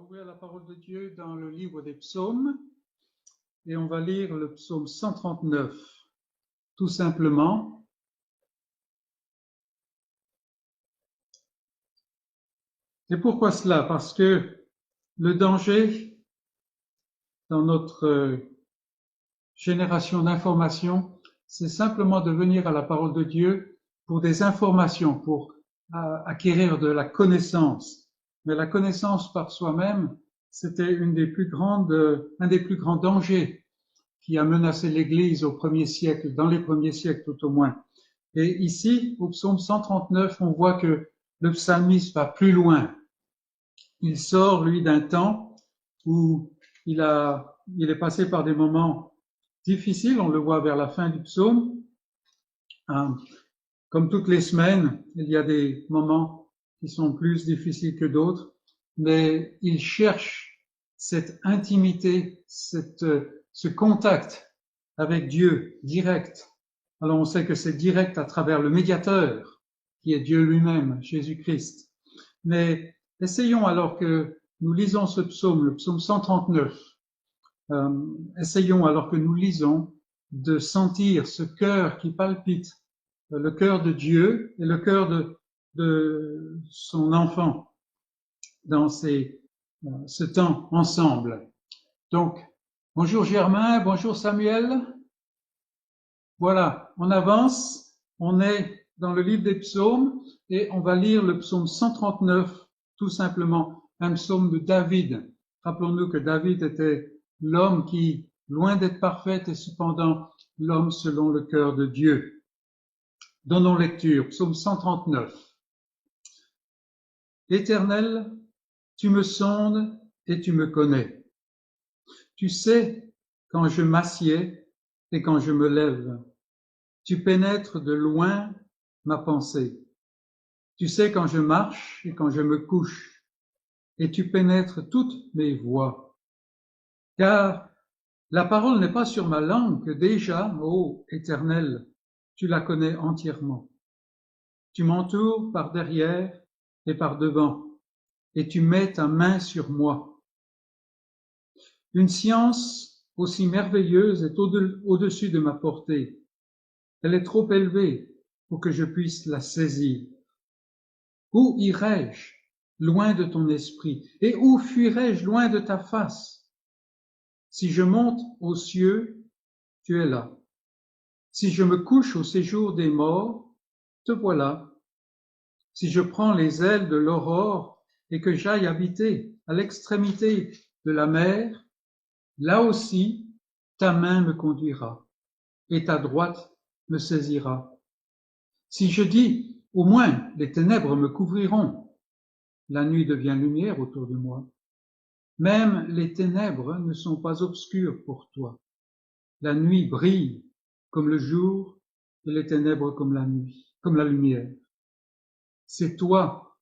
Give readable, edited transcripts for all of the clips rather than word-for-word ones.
Ouvrir la parole de Dieu dans le livre des psaumes et on va lire le psaume 139, tout simplement. Et pourquoi cela? Parce que le danger dans notre génération d'informations, c'est simplement de venir à la parole de Dieu pour des informations, pour acquérir de la connaissance. Mais la connaissance par soi-même, c'était un des plus grands dangers qui a menacé l'Église au premier siècle, dans les premiers siècles tout au moins. Et ici, au psaume 139, on voit que le psalmiste va plus loin. Il sort, lui, d'un temps où il est passé par des moments difficiles, on le voit vers la fin du psaume. Comme toutes les semaines, il y a des moments qui sont plus difficiles que d'autres, mais il cherche cette intimité, ce contact avec Dieu direct. Alors on sait que c'est direct à travers le médiateur, qui est Dieu lui-même, Jésus-Christ. Mais essayons, alors que nous lisons ce psaume, le psaume 139, essayons, alors que nous lisons, de sentir ce cœur qui palpite, le cœur de Dieu et le cœur de son enfant dans ce temps ensemble. Donc, bonjour Germain, bonjour Samuel. Voilà, on avance, on est dans le livre des psaumes et on va lire le psaume 139, tout simplement, un psaume de David. Rappelons-nous que David était l'homme qui, loin d'être parfait, est cependant l'homme selon le cœur de Dieu. Donnons lecture, psaume 139. Éternel, tu me sondes et tu me connais. Tu sais quand je m'assieds et quand je me lève. Tu pénètres de loin ma pensée. Tu sais quand je marche et quand je me couche, et tu pénètres toutes mes voies. Car la parole n'est pas sur ma langue que déjà, ô Éternel, tu la connais entièrement. Tu m'entoures par derrière et par devant, et tu mets ta main sur moi. Une science aussi merveilleuse est au-dessus de ma portée. Elle est trop élevée pour que je puisse la saisir. Où irai-je loin de ton esprit? Et où fuirai-je loin de ta face? Si je monte aux cieux, tu es là. Si je me couche au séjour des morts, te voilà. Si je prends les ailes de l'aurore et que j'aille habiter à l'extrémité de la mer, là aussi, ta main me conduira et ta droite me saisira. Si je dis, au moins les ténèbres me couvriront, la nuit devient lumière autour de moi. Même les ténèbres ne sont pas obscures pour toi. La nuit brille comme le jour et les ténèbres comme la nuit, comme la lumière. C'est toi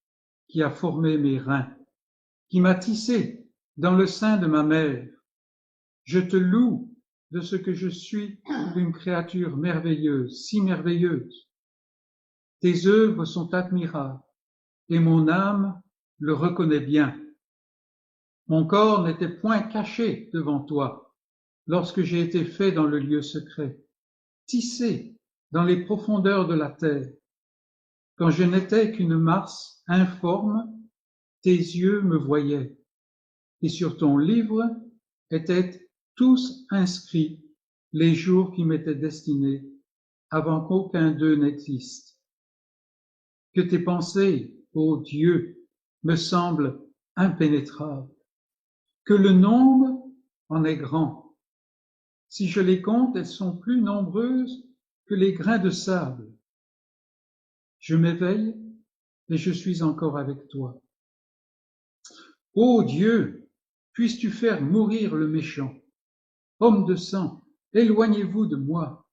qui as formé mes reins, qui m'as tissé dans le sein de ma mère. Je te loue de ce que je suis une créature merveilleuse, si merveilleuse. Tes œuvres sont admirables et mon âme le reconnaît bien. Mon corps n'était point caché devant toi lorsque j'ai été fait dans le lieu secret, tissé dans les profondeurs de la terre. Quand je n'étais qu'une masse informe, tes yeux me voyaient, et sur ton livre étaient tous inscrits les jours qui m'étaient destinés avant qu'aucun d'eux n'existe. Que tes pensées, ô Dieu, me semblent impénétrables, que le nombre en est grand. Si je les compte, elles sont plus nombreuses que les grains de sable. Je m'éveille et je suis encore avec toi. Ô Dieu, puisses-tu faire mourir le méchant. Homme de sang, éloignez-vous de moi.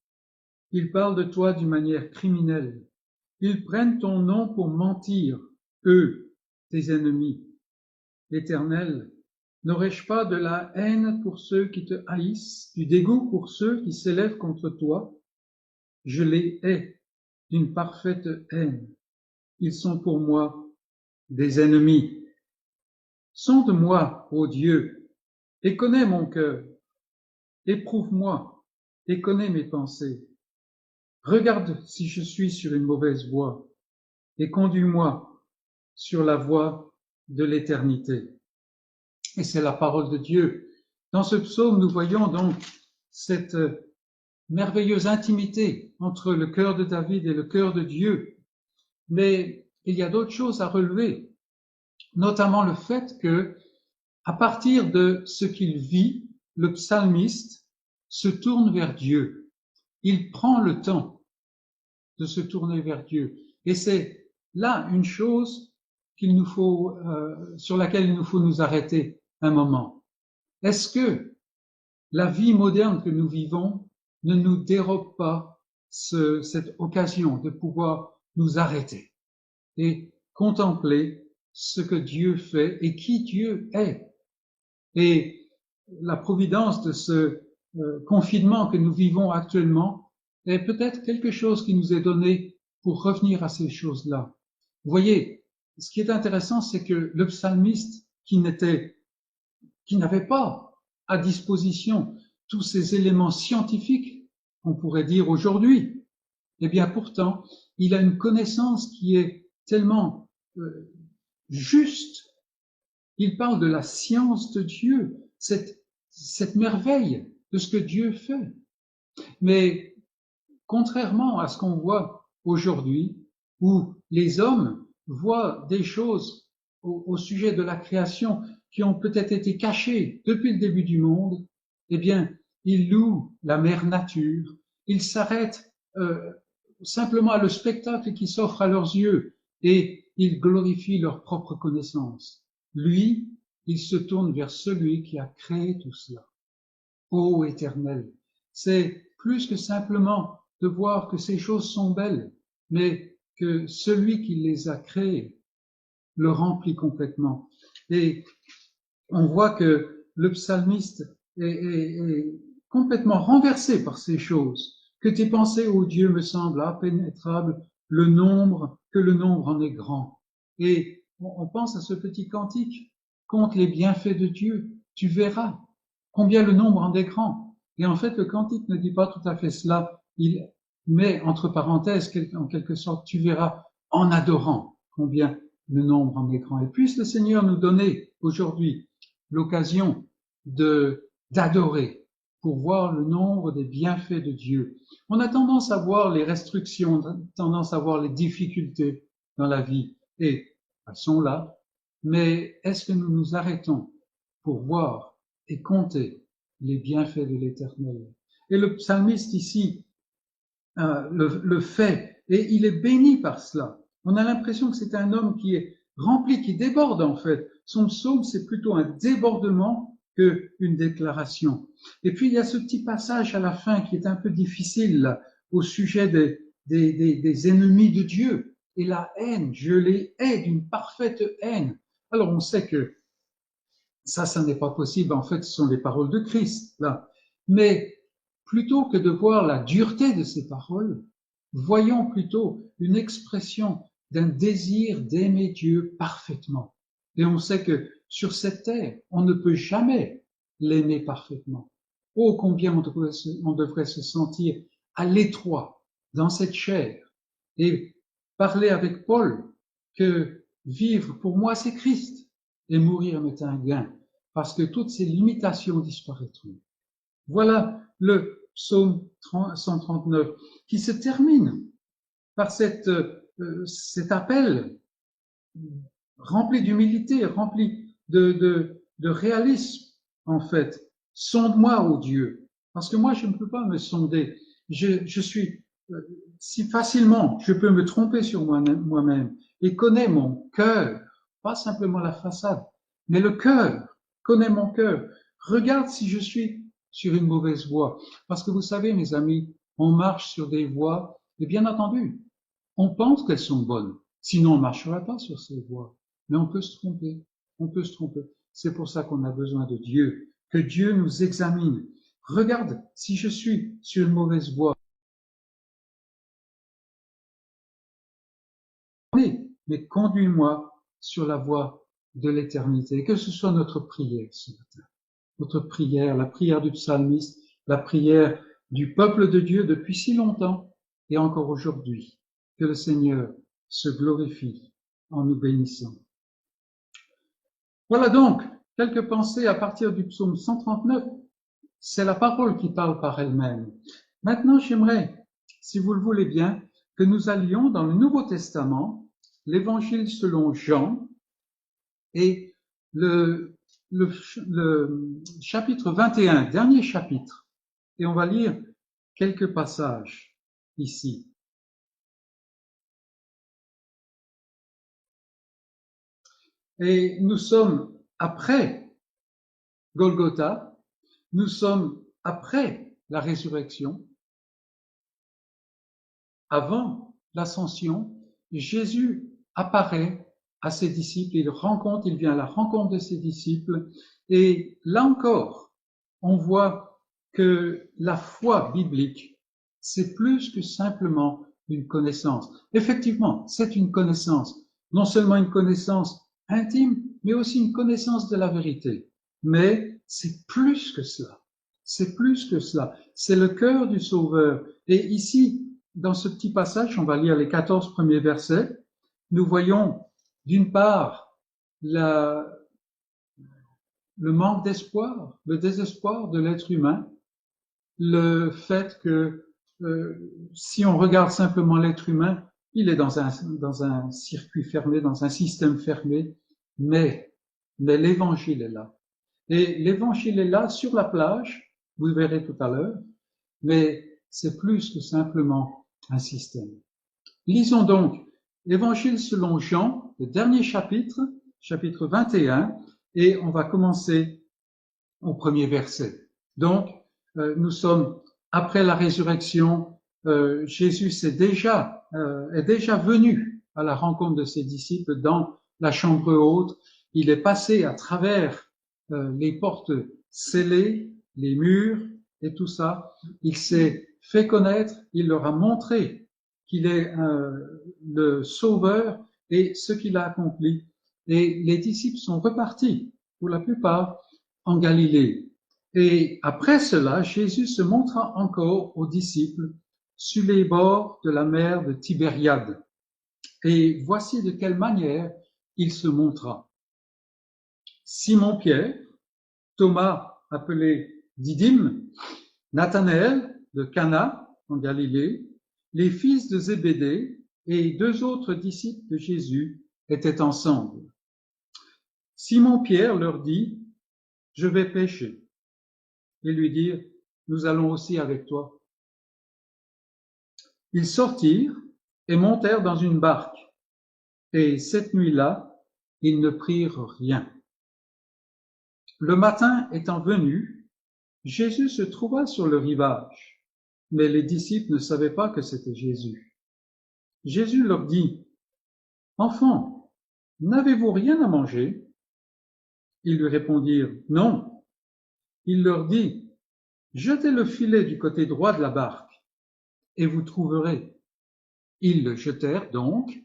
Ils parlent de toi d'une manière criminelle. Ils prennent ton nom pour mentir, eux, tes ennemis. Éternel, n'aurais-je pas de la haine pour ceux qui te haïssent, du dégoût pour ceux qui s'élèvent contre toi? Je les hais d'une parfaite haine. Ils sont pour moi des ennemis. Sonde-moi, ô Dieu, et connais mon cœur. Éprouve-moi et connais mes pensées. Regarde si je suis sur une mauvaise voie et conduis-moi sur la voie de l'éternité. Et c'est la parole de Dieu. Dans ce psaume, nous voyons donc cette merveilleuse intimité entre le cœur de David et le cœur de Dieu. Mais il y a d'autres choses à relever, notamment le fait que, à partir de ce qu'il vit, le psalmiste se tourne vers Dieu. Il prend le temps de se tourner vers Dieu. Et c'est là une chose sur laquelle il nous faut nous arrêter un moment. Est-ce que la vie moderne que nous vivons ne nous dérobe pas cette occasion de pouvoir nous arrêter et contempler ce que Dieu fait et qui Dieu est? Et la providence de ce confinement que nous vivons actuellement est peut-être quelque chose qui nous est donné pour revenir à ces choses-là. Vous voyez, ce qui est intéressant, c'est que le psalmiste qui n'avait pas à disposition tous ces éléments scientifiques, on pourrait dire aujourd'hui, eh bien pourtant, il a une connaissance qui est tellement juste. Il parle de la science de Dieu, cette merveille de ce que Dieu fait. Mais contrairement à ce qu'on voit aujourd'hui, où les hommes voient des choses au sujet de la création qui ont peut-être été cachées depuis le début du monde, eh bien, ils louent la mère nature, ils s'arrêtent simplement à le spectacle qui s'offre à leurs yeux et ils glorifient leur propre connaissance. Lui, il se tourne vers celui qui a créé tout cela. Ô Éternel, c'est plus que simplement de voir que ces choses sont belles, mais que celui qui les a créées le remplit complètement. Et on voit que le psalmiste est complètement renversé par ces choses. Que tes pensées, ô Dieu, me semblent impénétrables, que le nombre en est grand. Et on pense à ce petit cantique, compte les bienfaits de Dieu, tu verras combien le nombre en est grand. Et en fait, le cantique ne dit pas tout à fait cela. Il met entre parenthèses, en quelque sorte, tu verras en adorant combien le nombre en est grand. Et puisse le Seigneur nous donner aujourd'hui l'occasion d'adorer pour voir le nombre des bienfaits de Dieu. On a tendance à voir les restrictions, on a tendance à voir les difficultés dans la vie, et elles sont là, mais est-ce que nous nous arrêtons pour voir et compter les bienfaits de l'Éternel? Et le psalmiste ici le fait, et il est béni par cela. On a l'impression que c'est un homme qui est rempli, qui déborde en fait. Son psaume, c'est plutôt un débordement qu'une déclaration. Et puis il y a ce petit passage à la fin qui est un peu difficile là, au sujet des ennemis de Dieu. Et la haine, je les hais d'une parfaite haine. Alors on sait que ça n'est pas possible. En fait, ce sont les paroles de Christ là. Mais plutôt que de voir la dureté de ces paroles, voyons plutôt une expression d'un désir d'aimer Dieu parfaitement. Et on sait que sur cette terre, on ne peut jamais l'aimer parfaitement. Oh, combien on devrait se sentir à l'étroit dans cette chair et parler avec Paul que vivre pour moi c'est Christ et mourir m'est un gain parce que toutes ces limitations disparaîtront. Voilà le psaume 139 qui se termine par cet appel rempli d'humilité, rempli de réalisme en fait. Sonde-moi, ô Dieu, parce que moi je ne peux pas me sonder. Je suis si facilement, je peux me tromper sur moi-même et connais mon cœur, pas simplement la façade, mais le cœur, connais mon cœur. Regarde si je suis sur une mauvaise voie. Parce que vous savez, mes amis, on marche sur des voies, et bien entendu, on pense qu'elles sont bonnes. Sinon, on ne marcherait pas sur ces voies. Mais on peut se tromper. On peut se tromper. C'est pour ça qu'on a besoin de Dieu. Que Dieu nous examine. Regarde si je suis sur une mauvaise voie. Mais conduis-moi sur la voie de l'éternité. Que ce soit notre prière ce matin, notre prière, la prière du psalmiste, la prière du peuple de Dieu depuis si longtemps et encore aujourd'hui. Que le Seigneur se glorifie en nous bénissant. Voilà donc quelques pensées à partir du psaume 139. C'est la parole qui parle par elle-même. Maintenant, j'aimerais, si vous le voulez bien, que nous allions dans le Nouveau Testament, l'Évangile selon Jean, et le chapitre 21, dernier chapitre. Et on va lire quelques passages ici. Et nous sommes après Golgotha, nous sommes après la résurrection, avant l'ascension. Jésus apparaît à ses disciples, il vient à la rencontre de ses disciples, et là encore, on voit que la foi biblique, c'est plus que simplement une connaissance. Effectivement, c'est une connaissance, non seulement une connaissance intime, mais aussi une connaissance de la vérité. Mais c'est plus que cela. C'est plus que cela. C'est le cœur du Sauveur. Et ici, dans ce petit passage, on va lire les 14 premiers versets, nous voyons d'une part le manque d'espoir, le désespoir de l'être humain, le fait que si on regarde simplement l'être humain, il est dans un circuit fermé, dans un système fermé, mais l'évangile est là. Et l'évangile est là sur la plage, vous verrez tout à l'heure, mais c'est plus que simplement un système. Lisons donc l'Évangile selon Jean, le dernier chapitre, chapitre 21, et on va commencer au premier verset. Donc, nous sommes après la résurrection, Jésus est déjà venu à la rencontre de ses disciples dans la chambre haute. Il est passé à travers les portes scellées, les murs et tout ça. Il s'est fait connaître, il leur a montré qu'il est le sauveur et ce qu'il a accompli. Et les disciples sont repartis, pour la plupart, en Galilée. Et après cela, Jésus se montra encore aux disciples sur les bords de la mer de Tibériade. Et voici de quelle manière il se montra. Simon-Pierre, Thomas appelé Didyme, Nathanaël de Cana en Galilée, les fils de Zébédée et 2 autres disciples de Jésus étaient ensemble. Simon-Pierre leur dit, « Je vais pêcher. » Ils lui dirent, « Nous allons aussi avec toi. » Ils sortirent et montèrent dans une barque, et cette nuit-là, ils ne prirent rien. Le matin étant venu, Jésus se trouva sur le rivage, mais les disciples ne savaient pas que c'était Jésus. Jésus leur dit, « Enfants, n'avez-vous rien à manger ?» Ils lui répondirent, « Non. » Il leur dit, « Jetez le filet du côté droit de la barque, et vous trouverez. » Ils le jetèrent donc,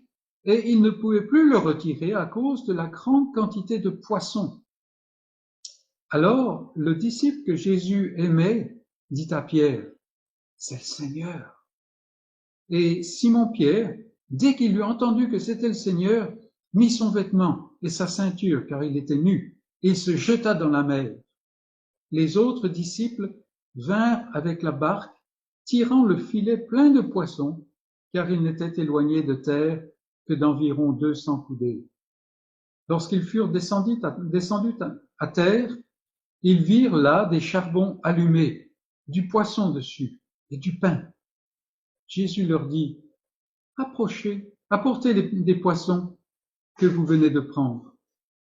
et ils ne pouvaient plus le retirer à cause de la grande quantité de poissons. Alors, le disciple que Jésus aimait dit à Pierre, « C'est le Seigneur. » Et Simon-Pierre, dès qu'il eut entendu que c'était le Seigneur, mit son vêtement et sa ceinture, car il était nu, et il se jeta dans la mer. Les autres disciples vinrent avec la barque, tirant le filet plein de poissons, car ils n'étaient éloignés de terre que d'environ 200 coudées. Lorsqu'ils furent descendus à terre, ils virent là des charbons allumés, du poisson dessus et du pain. Jésus leur dit, « Approchez, apportez des poissons que vous venez de prendre. »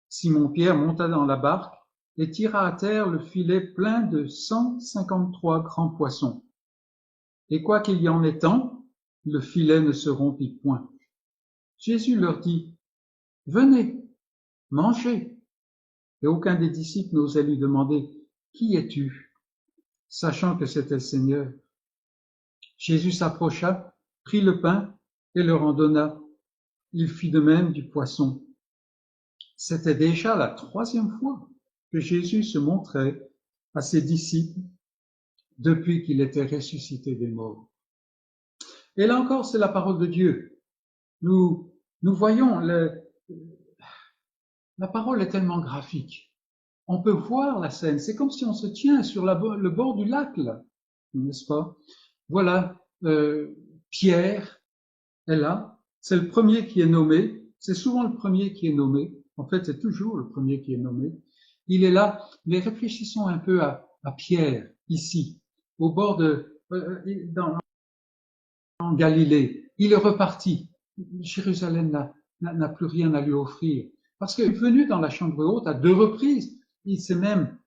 Simon-Pierre monta dans la barque et tira à terre le filet plein de 153 grands poissons. Et quoi qu'il y en ait tant, le filet ne se rompit point. Jésus leur dit, « Venez, mangez. » Et aucun des disciples n'osait lui demander, « Qui es-tu ?» sachant que c'était le Seigneur. Jésus s'approcha, prit le pain et leur en donna. Il fit de même du poisson. C'était déjà la 3e fois que Jésus se montrait à ses disciples depuis qu'il était ressuscité des morts. Et là encore, c'est la parole de Dieu. Nous voyons, la parole est tellement graphique. On peut voir la scène. C'est comme si on se tient sur le bord du lac, là, n'est-ce pas? Voilà, Pierre est là. C'est le premier qui est nommé. C'est souvent le premier qui est nommé. En fait, c'est toujours le premier qui est nommé. Il est là. Mais réfléchissons un peu à Pierre, ici, au bord en Galilée. Il est reparti. Jérusalem n'a plus rien à lui offrir. Parce qu'il est venu dans la chambre haute à 2 reprises. Il s'est même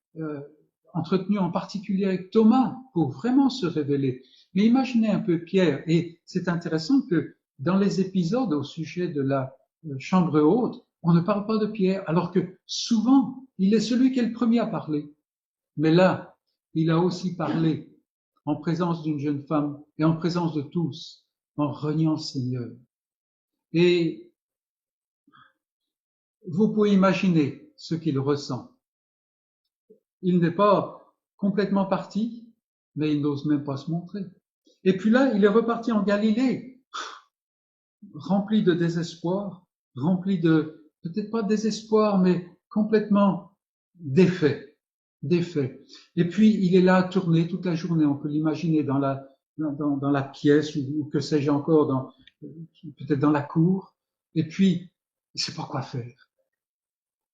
entretenu en particulier avec Thomas pour vraiment se révéler. Mais imaginez un peu Pierre. Et c'est intéressant que dans les épisodes au sujet de la chambre haute, on ne parle pas de Pierre, alors que souvent, il est celui qui est le premier à parler. Mais là, il a aussi parlé en présence d'une jeune femme et en présence de tous, en reniant le Seigneur. Et vous pouvez imaginer ce qu'il ressent. Il n'est pas complètement parti, mais il n'ose même pas se montrer. Et puis là, il est reparti en Galilée, rempli de désespoir, rempli de, peut-être pas de désespoir, mais complètement défait. Et puis, il est là à tourner toute la journée. On peut l'imaginer dans la pièce ou que sais-je encore, peut-être dans la cour. Et puis, il ne sait pas quoi faire.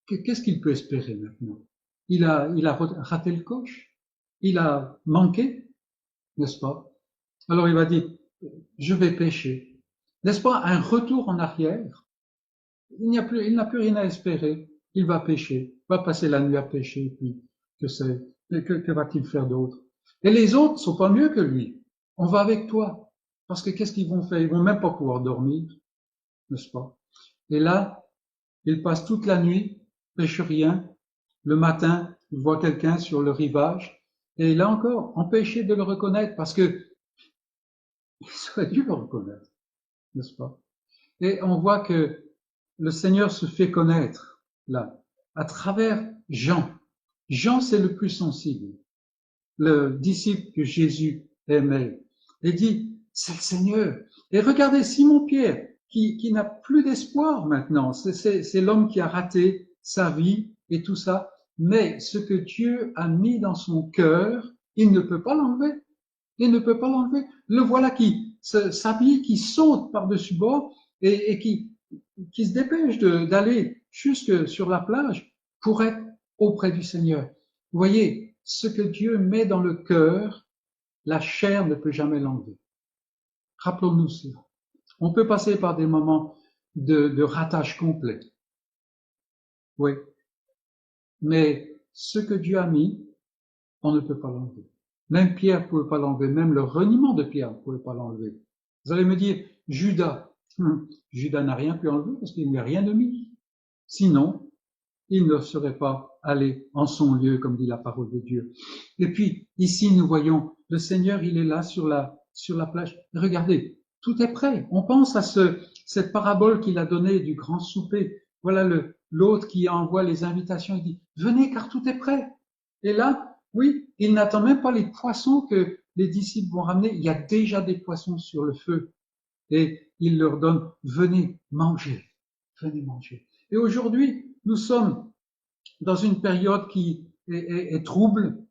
Qu'est-ce qu'il peut espérer maintenant? Il a raté le coche. Il a manqué, n'est-ce pas? Alors il va dire, je vais pécher. N'est-ce pas un retour en arrière? Il n'a plus rien à espérer. Il va pécher, va passer la nuit à pécher, puis que va-t-il faire d'autre? Et les autres sont pas mieux que lui. On va avec toi. Parce que qu'est-ce qu'ils vont faire? Ils vont même pas pouvoir dormir, n'est-ce pas? Et là, ils passent toute la nuit, pêchent rien. Le matin, ils voient quelqu'un sur le rivage. Et là encore, empêchés de le reconnaître parce que il serait dû le reconnaître, n'est-ce pas? Et on voit que le Seigneur se fait connaître, là, à travers Jean. Jean, c'est le plus sensible, le disciple que Jésus aimait. Et dit, c'est le Seigneur. Et regardez Simon-Pierre, qui n'a plus d'espoir maintenant. C'est l'homme qui a raté sa vie et tout ça. Mais ce que Dieu a mis dans son cœur, il ne peut pas l'enlever. Il ne peut pas l'enlever. Le voilà qui s'habille, qui saute par-dessus bord et qui se dépêche d'aller jusque sur la plage pour être auprès du Seigneur. Vous voyez, ce que Dieu met dans le cœur, la chair ne peut jamais l'enlever. Rappelons-nous cela. On peut passer par des moments de ratage complet. Oui. Mais ce que Dieu a mis, on ne peut pas l'enlever. Même Pierre ne pouvait pas l'enlever. Même le reniement de Pierre ne pouvait pas l'enlever. Vous allez me dire, Judas. Judas n'a rien pu enlever parce qu'il n'y a rien de mis. Sinon, il ne serait pas allé en son lieu, comme dit la parole de Dieu. Et puis, ici, nous voyons, le Seigneur, il est là sur la plage. Regardez, tout est prêt. On pense à cette parabole qu'il a donnée du grand souper. Voilà l'autre qui envoie les invitations. Il dit, venez car tout est prêt. Et là, oui, il n'attend même pas les poissons que les disciples vont ramener. Il y a déjà des poissons sur le feu. Et il leur donne, venez manger. Venez manger. Et aujourd'hui, nous sommes dans une période qui est trouble.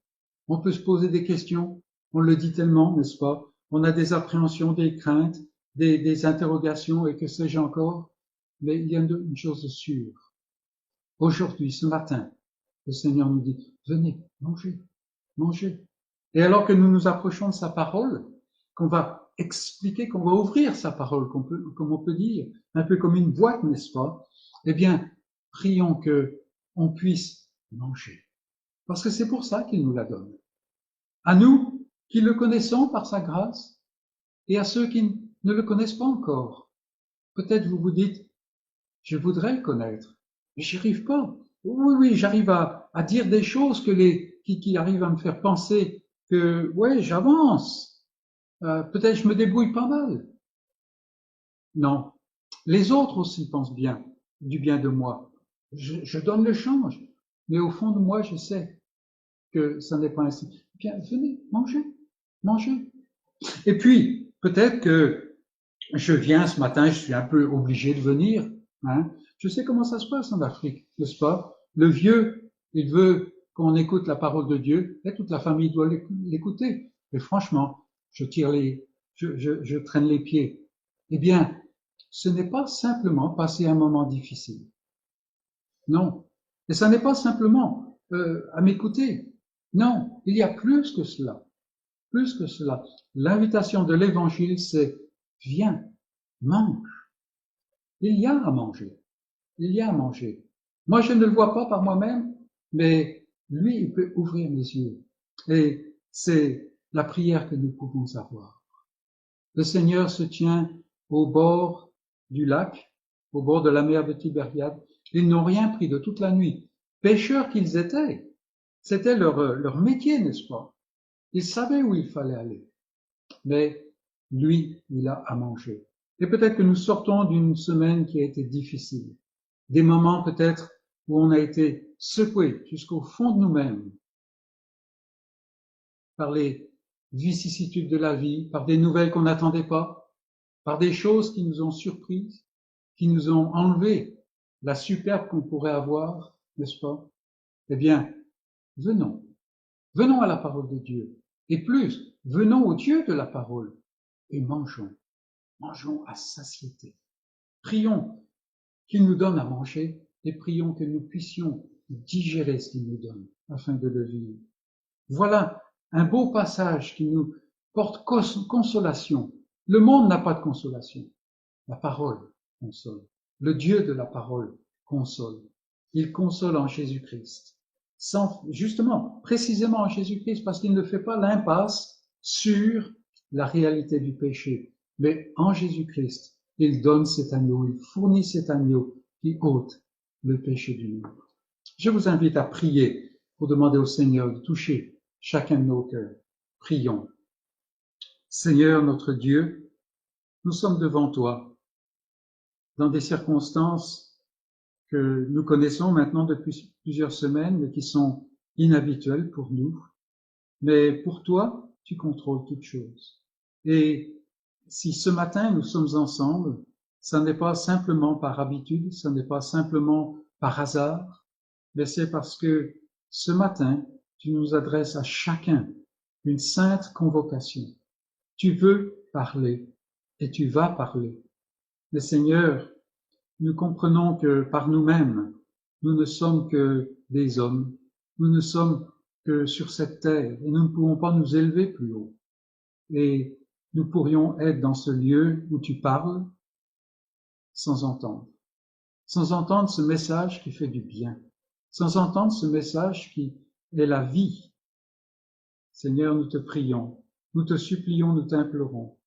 On peut se poser des questions. On le dit tellement, n'est-ce pas? On a des appréhensions, des craintes, des interrogations et que sais-je encore. Mais il y a une chose sûre. Aujourd'hui, ce matin, le Seigneur nous dit, venez, mangez, mangez. Et alors que nous nous approchons de sa parole, qu'on va expliquer, qu'on va ouvrir sa parole, comme on peut dire, un peu comme une boîte, n'est-ce pas? Eh bien, prions que on puisse manger. Parce que c'est pour ça qu'il nous la donne. À nous, qui le connaissons par sa grâce, et à ceux qui ne le connaissent pas encore. Peut-être vous vous dites, je voudrais le connaître, mais j'y arrive pas. Oui, j'arrive à dire des choses qui arrivent à me faire penser que, ouais, j'avance. Peut-être je me débrouille pas mal. Non. Les autres aussi pensent bien, du bien de moi. je donne le change. Mais au fond de moi, je sais que ça n'est pas ainsi. Bien, venez, mangez, mangez. Et puis, peut-être que je viens ce matin, je suis un peu obligé de venir. Hein. Je sais comment ça se passe en Afrique, n'est-ce pas? Le vieux, il veut qu'on écoute la parole de Dieu, et toute la famille doit l'écouter. Et franchement, je traîne les pieds. Eh bien, ce n'est pas simplement passer un moment difficile. Non. Et ça n'est pas simplement à m'écouter. Non, il y a plus que cela. Plus que cela. L'invitation de l'évangile, c'est viens, mange. Il y a à manger. Il y a à manger. Moi, je ne le vois pas par moi-même, mais lui, il peut ouvrir mes yeux. Et c'est la prière que nous pouvons avoir. Le Seigneur se tient au bord du lac, au bord de la mer de Tibériade. Ils n'ont rien pris de toute la nuit. Pêcheurs qu'ils étaient, c'était leur métier, n'est-ce pas? Ils savaient où il fallait aller. Mais lui, il a à manger. Et peut-être que nous sortons d'une semaine qui a été difficile. Des moments peut-être où on a été secoué jusqu'au fond de nous-mêmes par les vicissitudes de la vie, par des nouvelles qu'on n'attendait pas, par des choses qui nous ont surprises, qui nous ont enlevé la superbe qu'on pourrait avoir, n'est-ce pas? Eh bien, venons. Venons à la parole de Dieu. Et plus, venons au Dieu de la parole et mangeons. Mangeons à satiété. Prions qu'il nous donne à manger et prions que nous puissions digérer ce qu'il nous donne afin de le vivre. Voilà un beau passage qui nous porte consolation. Le monde n'a pas de consolation. La parole console. Le Dieu de la parole console. Il console en Jésus-Christ. Justement, précisément en Jésus-Christ, parce qu'il ne fait pas l'impasse sur la réalité du péché. Mais en Jésus-Christ, il donne cet agneau, il fournit cet agneau qui ôte le péché du monde. Je vous invite à prier pour demander au Seigneur de toucher chacun de nos cœurs. Prions. Seigneur notre Dieu, nous sommes devant toi dans des circonstances que nous connaissons maintenant depuis plusieurs semaines, mais qui sont inhabituelles pour nous. Mais pour toi, tu contrôles toutes choses. Et si ce matin nous sommes ensemble, ça n'est pas simplement par habitude, ça n'est pas simplement par hasard, mais c'est parce que ce matin, tu nous adresses à chacun une sainte convocation. Tu veux parler et tu vas parler. Mais Seigneur, nous comprenons que par nous-mêmes, nous ne sommes que des hommes, nous ne sommes que sur cette terre et nous ne pouvons pas nous élever plus haut. Et nous pourrions être dans ce lieu où tu parles sans entendre ce message qui fait du bien, sans entendre ce message qui est la vie. Seigneur, nous te prions, nous te supplions, nous t'implorons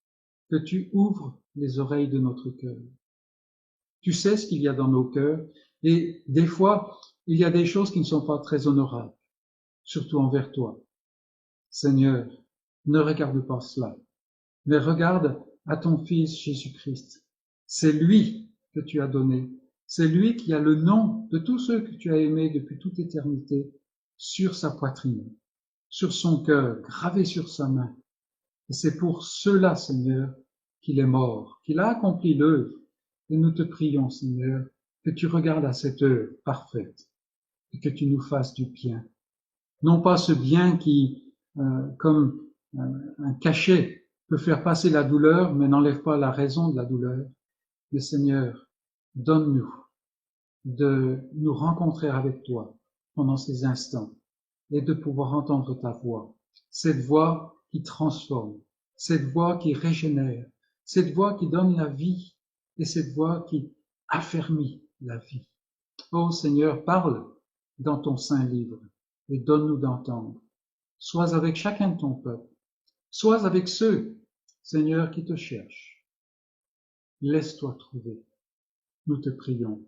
que tu ouvres les oreilles de notre cœur. Tu sais ce qu'il y a dans nos cœurs et des fois, il y a des choses qui ne sont pas très honorables, surtout envers toi. Seigneur, ne regarde pas cela, mais regarde à ton Fils Jésus-Christ. C'est lui que tu as donné. C'est lui qui a le nom de tous ceux que tu as aimés depuis toute éternité sur sa poitrine, sur son cœur, gravé sur sa main. Et c'est pour cela, Seigneur, qu'il est mort, qu'il a accompli l'œuvre. Et nous te prions, Seigneur, que tu regardes à cette œuvre parfaite et que tu nous fasses du bien. Non pas ce bien qui, comme un cachet, peut faire passer la douleur, mais n'enlève pas la raison de la douleur. Mais Seigneur, donne-nous de nous rencontrer avec toi pendant ces instants et de pouvoir entendre ta voix, cette voix qui transforme, cette voix qui régénère, cette voix qui donne la vie et cette voix qui affermit la vie. Ô Seigneur, parle dans ton saint livre et donne-nous d'entendre. Sois avec chacun de ton peuple, sois avec ceux, Seigneur, qui te cherchent. Laisse-toi trouver. Nous te prions.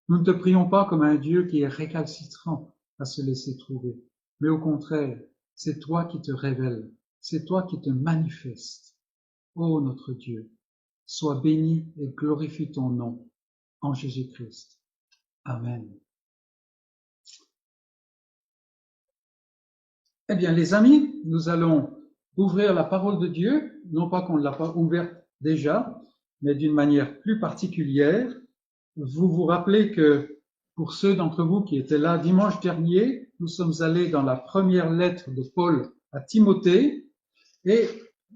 Nous ne te prions pas comme un Dieu qui est récalcitrant à se laisser trouver, mais au contraire, c'est toi qui te révèles, c'est toi qui te manifestes. Ô notre Dieu, sois béni et glorifie ton nom en Jésus-Christ. Amen. Eh bien, les amis, nous allons ouvrir la parole de Dieu, non pas qu'on ne l'a pas ouverte déjà, mais d'une manière plus particulière. Vous vous rappelez que pour ceux d'entre vous qui étaient là dimanche dernier, nous sommes allés dans la première lettre de Paul à Timothée et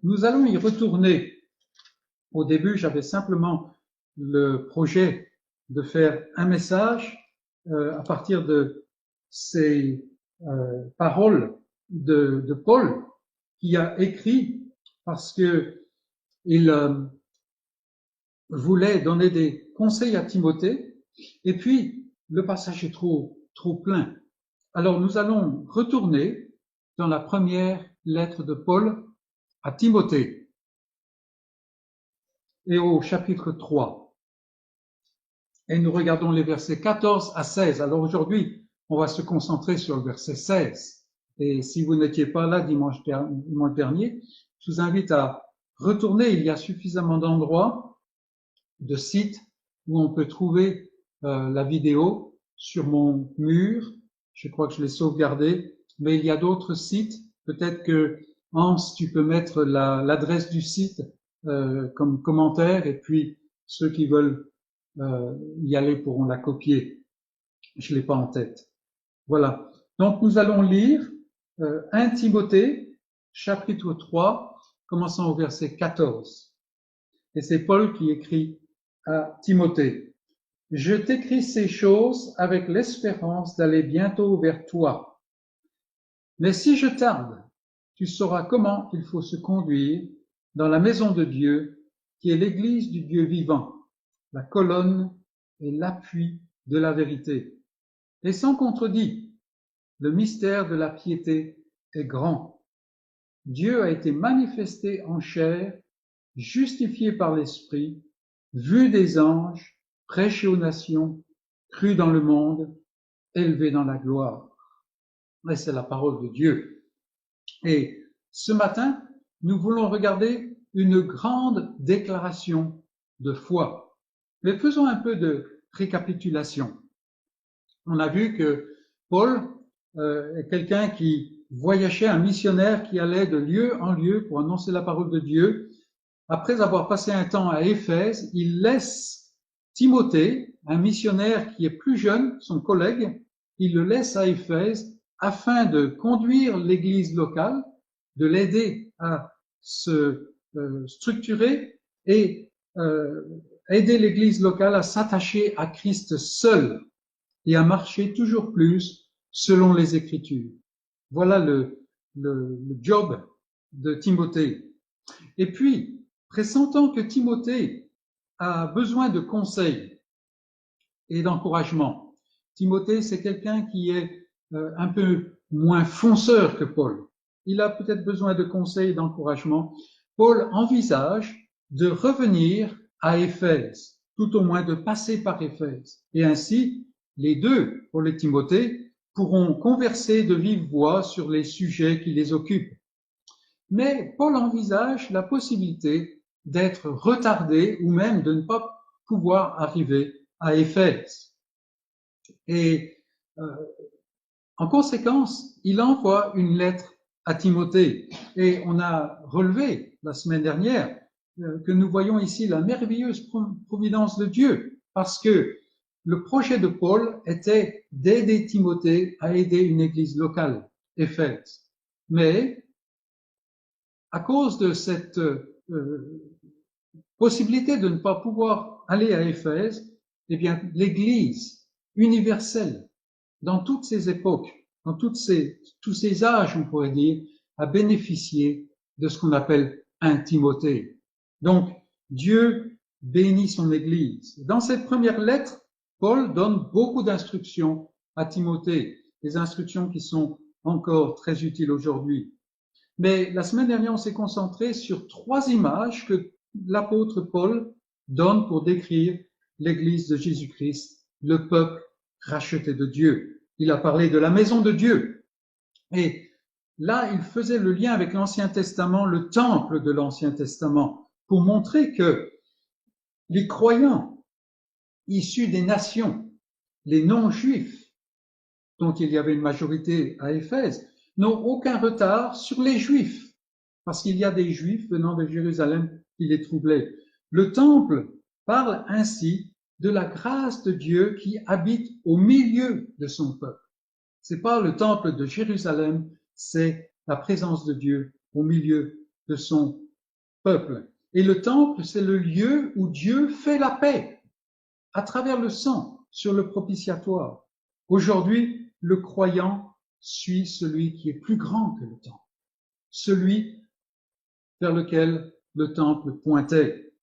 nous allons y retourner. Au début, j'avais simplement le projet de faire un message à partir de ces paroles de Paul qui a écrit parce que il voulait donner des conseils à Timothée et puis le passage est trop plein. Alors nous allons retourner dans la première lettre de Paul à Timothée et au chapitre 3. Et nous regardons les versets 14 à 16. Alors aujourd'hui, on va se concentrer sur le verset 16. Et si vous n'étiez pas là dimanche dernier, je vous invite à retourner. Il y a suffisamment d'endroits, de sites où on peut trouver la vidéo sur mon mur. Je crois que je l'ai sauvegardé. Mais il y a d'autres sites. Peut-être que Hans, tu peux mettre l'adresse du site comme commentaire. Et puis ceux qui veulent y aller pourront la copier. Je l'ai pas en tête. Voilà. Donc nous allons lire 1 Timothée, chapitre 3, commençant au verset 14. Et c'est Paul qui écrit à Timothée. Je t'écris ces choses avec l'espérance d'aller bientôt vers toi. Mais si je tarde, tu sauras comment il faut se conduire dans la maison de Dieu, qui est l'église du Dieu vivant, la colonne et l'appui de la vérité. Et sans contredit, le mystère de la piété est grand. Dieu a été manifesté en chair, justifié par l'Esprit, vu des anges, prêché aux nations, cru dans le monde, élevé dans la gloire. Et c'est la parole de Dieu. Et ce matin, nous voulons regarder une grande déclaration de foi. Mais faisons un peu de récapitulation. On a vu que Paul est quelqu'un qui voyageait, un missionnaire qui allait de lieu en lieu pour annoncer la parole de Dieu. Après avoir passé un temps à Éphèse, il laisse Timothée, un missionnaire qui est plus jeune, son collègue, il le laisse à Éphèse afin de conduire l'église locale, de l'aider à se structurer et aider l'église locale à s'attacher à Christ seul et à marcher toujours plus selon les Écritures. Voilà le job de Timothée. Et puis, pressentant que Timothée a besoin de conseils et d'encouragement, Timothée, c'est quelqu'un qui est un peu moins fonceur que Paul. Il a peut-être besoin de conseils et d'encouragement. Paul envisage de revenir à Éphèse, tout au moins de passer par Éphèse. Et ainsi, les deux, Paul et Timothée, pourront converser de vive voix sur les sujets qui les occupent. Mais Paul envisage la possibilité d'être retardé ou même de ne pas pouvoir arriver à Éphèse. Et en conséquence, il envoie une lettre à Timothée. Et on a relevé la semaine dernière que nous voyons ici la merveilleuse providence de Dieu, parce que le projet de Paul était d'aider Timothée à aider une église locale, Éphèse. Mais à cause de cette possibilité de ne pas pouvoir aller à Éphèse, eh bien, l'Église universelle, dans toutes ces époques, dans tous ces âges, on pourrait dire, a bénéficié de ce qu'on appelle un Timothée. Donc, Dieu bénit son Église. Dans cette première lettre, Paul donne beaucoup d'instructions à Timothée, des instructions qui sont encore très utiles aujourd'hui. Mais la semaine dernière, on s'est concentré sur 3 images que l'apôtre Paul donne pour décrire l'Église de Jésus-Christ, le peuple racheté de Dieu. Il a parlé de la maison de Dieu. Et là, il faisait le lien avec l'Ancien Testament, le temple de l'Ancien Testament, pour montrer que les croyants issus des nations, les non-juifs, dont il y avait une majorité à Éphèse, n'ont aucun retard sur les Juifs, parce qu'il y a des Juifs venant de Jérusalem qui les troublaient. Le temple parle ainsi de la grâce de Dieu qui habite au milieu de son peuple. C'est pas le temple de Jérusalem, c'est la présence de Dieu au milieu de son peuple. Et le temple, c'est le lieu où Dieu fait la paix à travers le sang sur le propitiatoire. Aujourd'hui, le croyant suit celui qui est plus grand que le temple, celui vers lequel le temple pointait.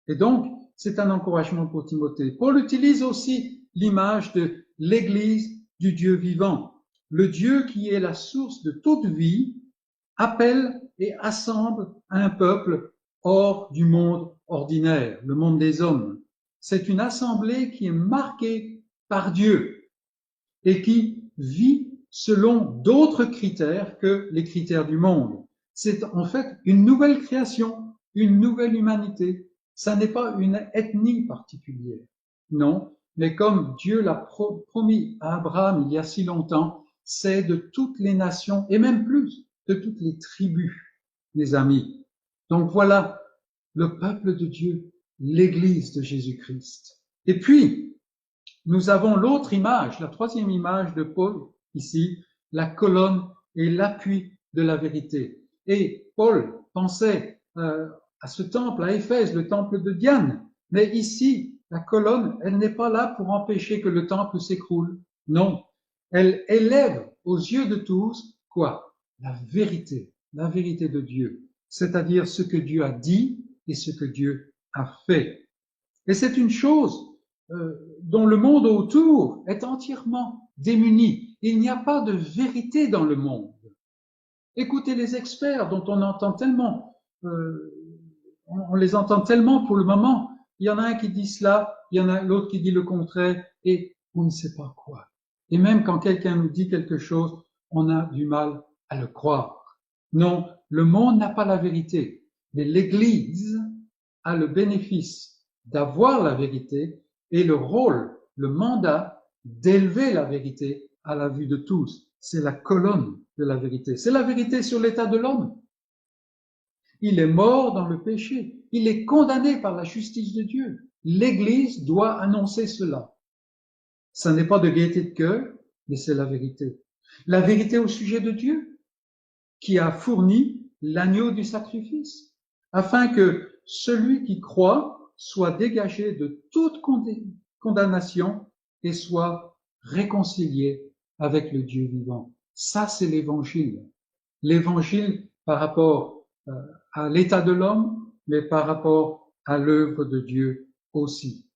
Et donc, c'est un encouragement pour Timothée. Paul utilise aussi l'image de l'Église du Dieu vivant. Le Dieu qui est la source de toute vie appelle et assemble un peuple hors du monde ordinaire, le monde des hommes. C'est une assemblée qui est marquée par Dieu et qui vit selon d'autres critères que les critères du monde. C'est en fait une nouvelle création, une nouvelle humanité. Ça n'est pas une ethnie particulière, non, mais comme Dieu l'a promis à Abraham il y a si longtemps, c'est de toutes les nations et même plus, de toutes les tribus, les amis. Donc voilà le peuple de Dieu, l'Église de Jésus-Christ. Et puis, nous avons l'autre image, la troisième image de Paul ici, la colonne et l'appui de la vérité. Et Paul pensait à ce temple, à Éphèse, le temple de Diane. Mais ici, la colonne, elle n'est pas là pour empêcher que le temple s'écroule. Non, elle élève aux yeux de tous, quoi? La vérité de Dieu, c'est-à-dire ce que Dieu a dit et ce que Dieu a fait. Et c'est une chose dont le monde autour est entièrement démuni. Il n'y a pas de vérité dans le monde. Écoutez les experts dont on entend tellement, on les entend tellement pour le moment. Il y en a un qui dit cela, il y en a l'autre qui dit le contraire, et on ne sait pas quoi. Et même quand quelqu'un nous dit quelque chose, on a du mal à le croire. Non, le monde n'a pas la vérité, mais l'Église a le bénéfice d'avoir la vérité et le rôle, le mandat d'élever la vérité à la vue de tous. C'est la colonne de la vérité. C'est la vérité sur l'état de l'homme. Il est mort dans le péché. Il est condamné par la justice de Dieu. L'Église doit annoncer cela. Ça n'est pas de gaieté de cœur, mais c'est la vérité. La vérité au sujet de Dieu, qui a fourni l'agneau du sacrifice, afin que celui qui croit soit dégagé de toute condamnation et soit réconcilié avec le Dieu vivant. Ça, c'est l'Évangile. L'Évangile par rapport à l'état de l'homme, mais par rapport à l'œuvre de Dieu aussi.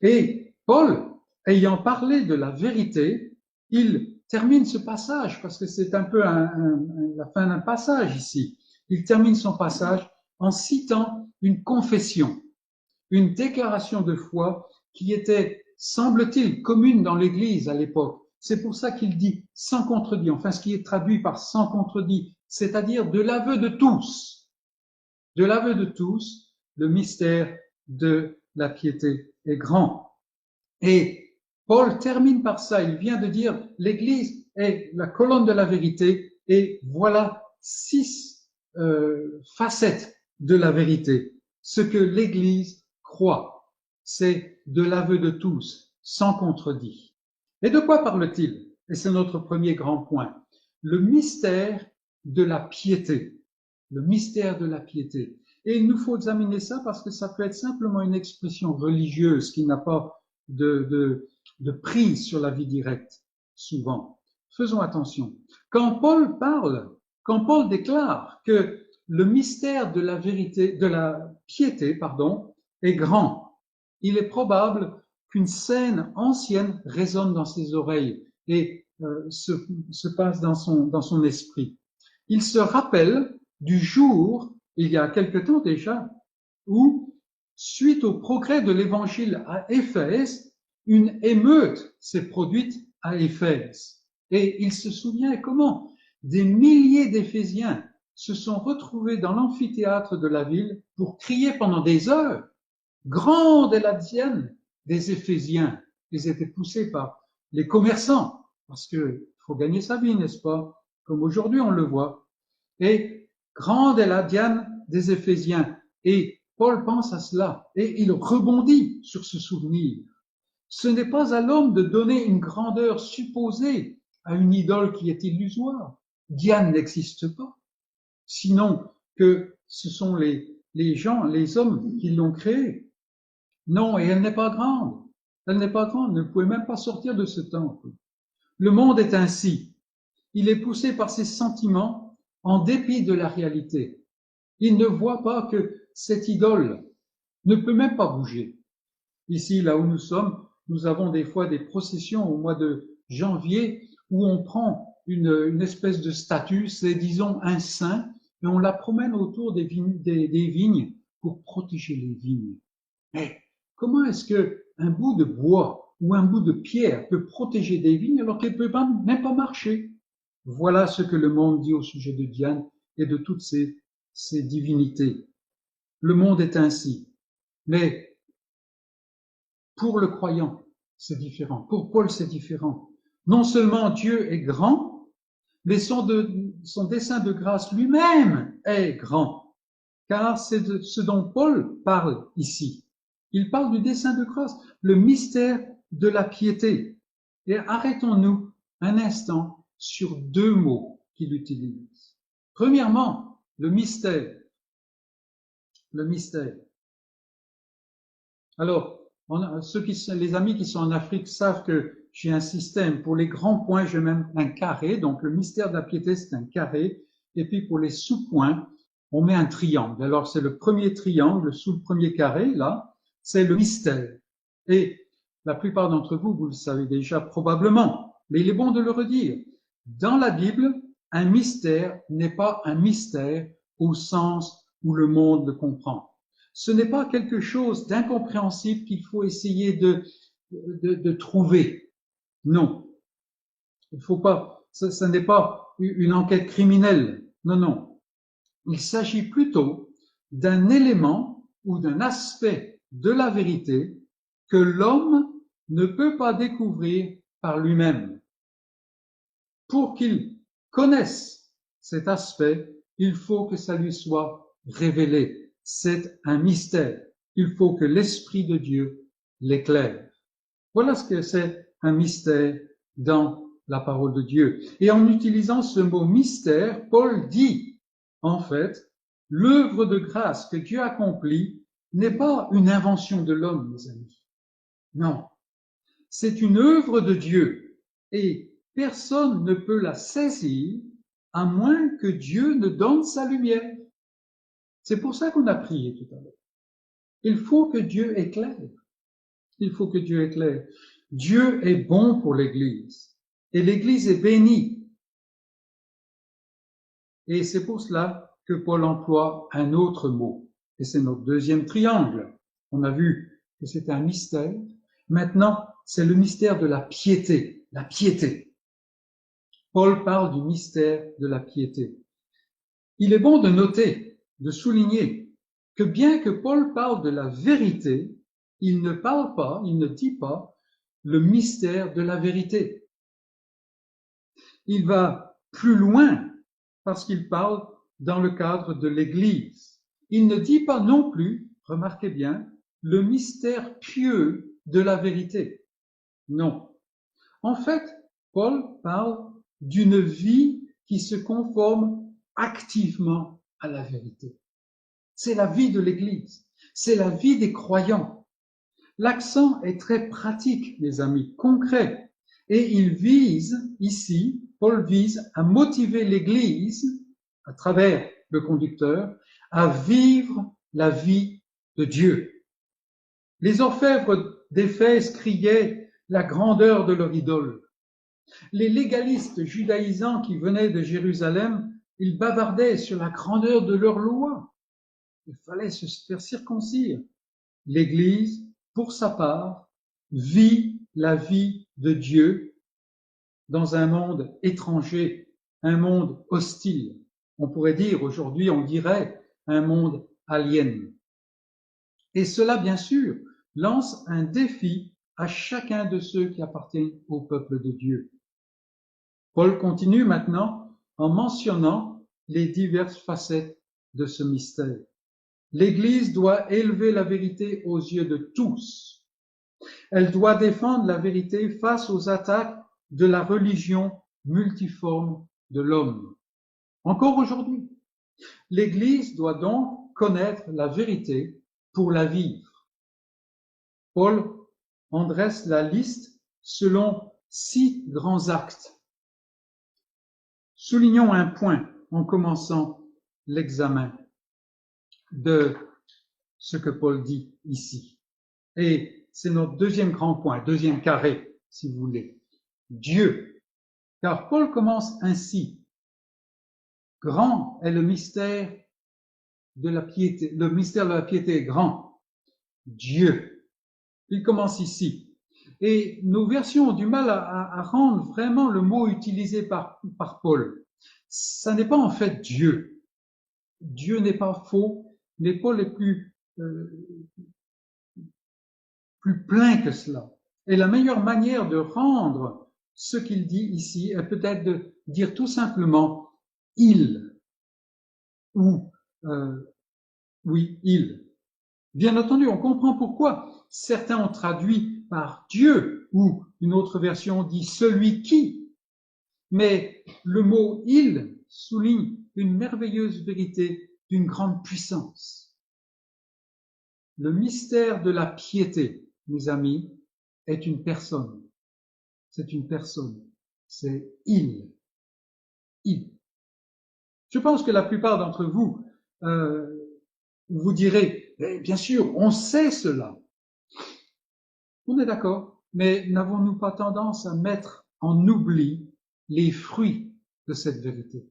Et Paul, ayant parlé de la vérité, il termine ce passage, parce que c'est un peu la fin d'un passage ici. Il termine son passage en citant une confession, une déclaration de foi qui était, semble-t-il, commune dans l'Église à l'époque. C'est pour ça qu'il dit sans contredit, enfin ce qui est traduit par sans contredit, c'est-à-dire de l'aveu de tous. De l'aveu de tous, le mystère de la piété est grand. Et Paul termine par ça, il vient de dire l'Église est la colonne de la vérité et voilà 6 facettes de la vérité. Ce que l'Église croit, c'est de l'aveu de tous, sans contredit. Et de quoi parle-t-il? Et c'est notre premier grand point. Le mystère de la piété. Le mystère de la piété. Et il nous faut examiner ça parce que ça peut être simplement une expression religieuse qui n'a pas de prise sur la vie directe, souvent. Faisons attention. Quand Paul déclare que le mystère de la vérité, de la piété, pardon, est grand, il est probable qu'une scène ancienne résonne dans ses oreilles et se passe dans son esprit. Il se rappelle du jour, il y a quelque temps déjà, où, suite au progrès de l'évangile à Éphèse, une émeute s'est produite à Éphèse. Et il se souvient comment des milliers d'Éphésiens se sont retrouvés dans l'amphithéâtre de la ville pour crier pendant des heures. Grande est la diane des Éphésiens. Ils étaient poussés par les commerçants, parce que faut gagner sa vie, n'est-ce pas? comme aujourd'hui on le voit. Et grande est la Diane des Éphésiens. Et Paul pense à cela et il rebondit sur ce souvenir. Ce n'est pas à l'homme de donner une grandeur supposée à une idole qui est illusoire. Diane n'existe pas. Sinon que ce sont les gens, les hommes qui l'ont créée. Non, et elle n'est pas grande. Elle n'est pas grande. Ne pouvez même pas sortir de ce temple. Le monde est ainsi. Il est poussé par ses sentiments en dépit de la réalité. Il ne voit pas que cette idole ne peut même pas bouger. Ici, là où nous sommes, nous avons des fois des processions au mois de janvier où on prend une espèce de statue, c'est disons un saint, et on la promène autour des vignes pour protéger les vignes. Mais comment est-ce que un bout de bois ou un bout de pierre peut protéger des vignes alors qu'elle ne peut même pas marcher? Voilà ce que le monde dit au sujet de Diane et de toutes ces divinités. Le monde est ainsi. Mais pour le croyant, c'est différent. Pour Paul, c'est différent. Non seulement Dieu est grand, mais son dessein de grâce lui-même est grand. Car c'est de ce dont Paul parle ici. Il parle du dessein de grâce, le mystère de la piété. Et arrêtons-nous un instant sur deux mots qu'il utilise. Premièrement, le mystère. Le mystère. Alors, les amis qui sont en Afrique savent que j'ai un système. Pour les grands points, je mets un carré. Donc, le mystère de la piété, c'est un carré. Et puis, pour les sous-points, on met un triangle. Alors, c'est le premier triangle sous le premier carré, là. C'est le mystère. Et la plupart d'entre vous, vous le savez déjà probablement. Mais il est bon de le redire. Dans la Bible, un mystère n'est pas un mystère au sens où le monde le comprend. Ce n'est pas quelque chose d'incompréhensible qu'il faut essayer de trouver. Non. Il faut pas, ça n'est pas une enquête criminelle. Non, non. Il s'agit plutôt d'un élément ou d'un aspect de la vérité que l'homme ne peut pas découvrir par lui-même. Pour qu'il connaisse cet aspect, il faut que ça lui soit révélé. C'est un mystère. Il faut que l'Esprit de Dieu l'éclaire. Voilà ce que c'est un mystère dans la parole de Dieu. Et en utilisant ce mot mystère, Paul dit, en fait, l'œuvre de grâce que Dieu accomplit n'est pas une invention de l'homme, mes amis. Non. C'est une œuvre de Dieu et personne ne peut la saisir à moins que Dieu ne donne sa lumière. C'est pour ça qu'on a prié tout à l'heure. Il faut que Dieu éclaire. Il faut que Dieu éclaire. Dieu est bon pour l'Église et l'Église est bénie. Et c'est pour cela que Paul emploie un autre mot. Et c'est notre deuxième triangle. On a vu que c'est un mystère. Maintenant, c'est le mystère de la piété. La piété. Paul parle du mystère de la piété. Il est bon de noter, de souligner que bien que Paul parle de la vérité, il ne parle pas, il ne dit pas le mystère de la vérité. Il va plus loin parce qu'il parle dans le cadre de l'Église. Il ne dit pas non plus, remarquez bien, le mystère pieux de la vérité. Non. En fait, Paul parle d'une vie qui se conforme activement à la vérité. C'est la vie de l'Église, c'est la vie des croyants. L'accent est très pratique, mes amis, concret. Et il vise, ici, Paul vise à motiver l'Église, à travers le conducteur, à vivre la vie de Dieu. Les orfèvres d'Éphèse criaient la grandeur de leur idole. Les légalistes judaïsants qui venaient de Jérusalem, ils bavardaient sur la grandeur de leur loi. Il fallait se faire circoncire. L'Église, pour sa part, vit la vie de Dieu dans un monde étranger, un monde hostile. On pourrait dire, aujourd'hui, on dirait un monde alien. Et cela, bien sûr, lance un défi à chacun de ceux qui appartiennent au peuple de Dieu. Paul continue maintenant en mentionnant les diverses facettes de ce mystère. L'Église doit élever la vérité aux yeux de tous. Elle doit défendre la vérité face aux attaques de la religion multiforme de l'homme. Encore aujourd'hui, l'Église doit donc connaître la vérité pour la vivre. Paul en dresse la liste selon 6 grands actes. Soulignons un point en commençant l'examen de ce que Paul dit ici. Et c'est notre deuxième grand point, deuxième carré, si vous voulez. Dieu. Car Paul commence ainsi. Grand est le mystère de la piété. Le mystère de la piété est grand. Dieu. Il commence ici. Et nos versions ont du mal à rendre vraiment le mot utilisé par Paul. Ça n'est pas en fait Dieu. Dieu n'est pas faux, mais Paul est plus plein que cela. Et la meilleure manière de rendre ce qu'il dit ici est peut-être de dire tout simplement il ou oui, il. Bien entendu, on comprend pourquoi certains ont traduit par Dieu ou une autre version dit celui qui. Mais le mot il souligne une merveilleuse vérité d'une grande puissance. Le mystère de la piété, mes amis, est une personne. C'est une personne. C'est il. Il. Je pense que la plupart d'entre vous, vous direz, bien sûr, on sait cela. On est d'accord, mais n'avons-nous pas tendance à mettre en oubli les fruits de cette vérité?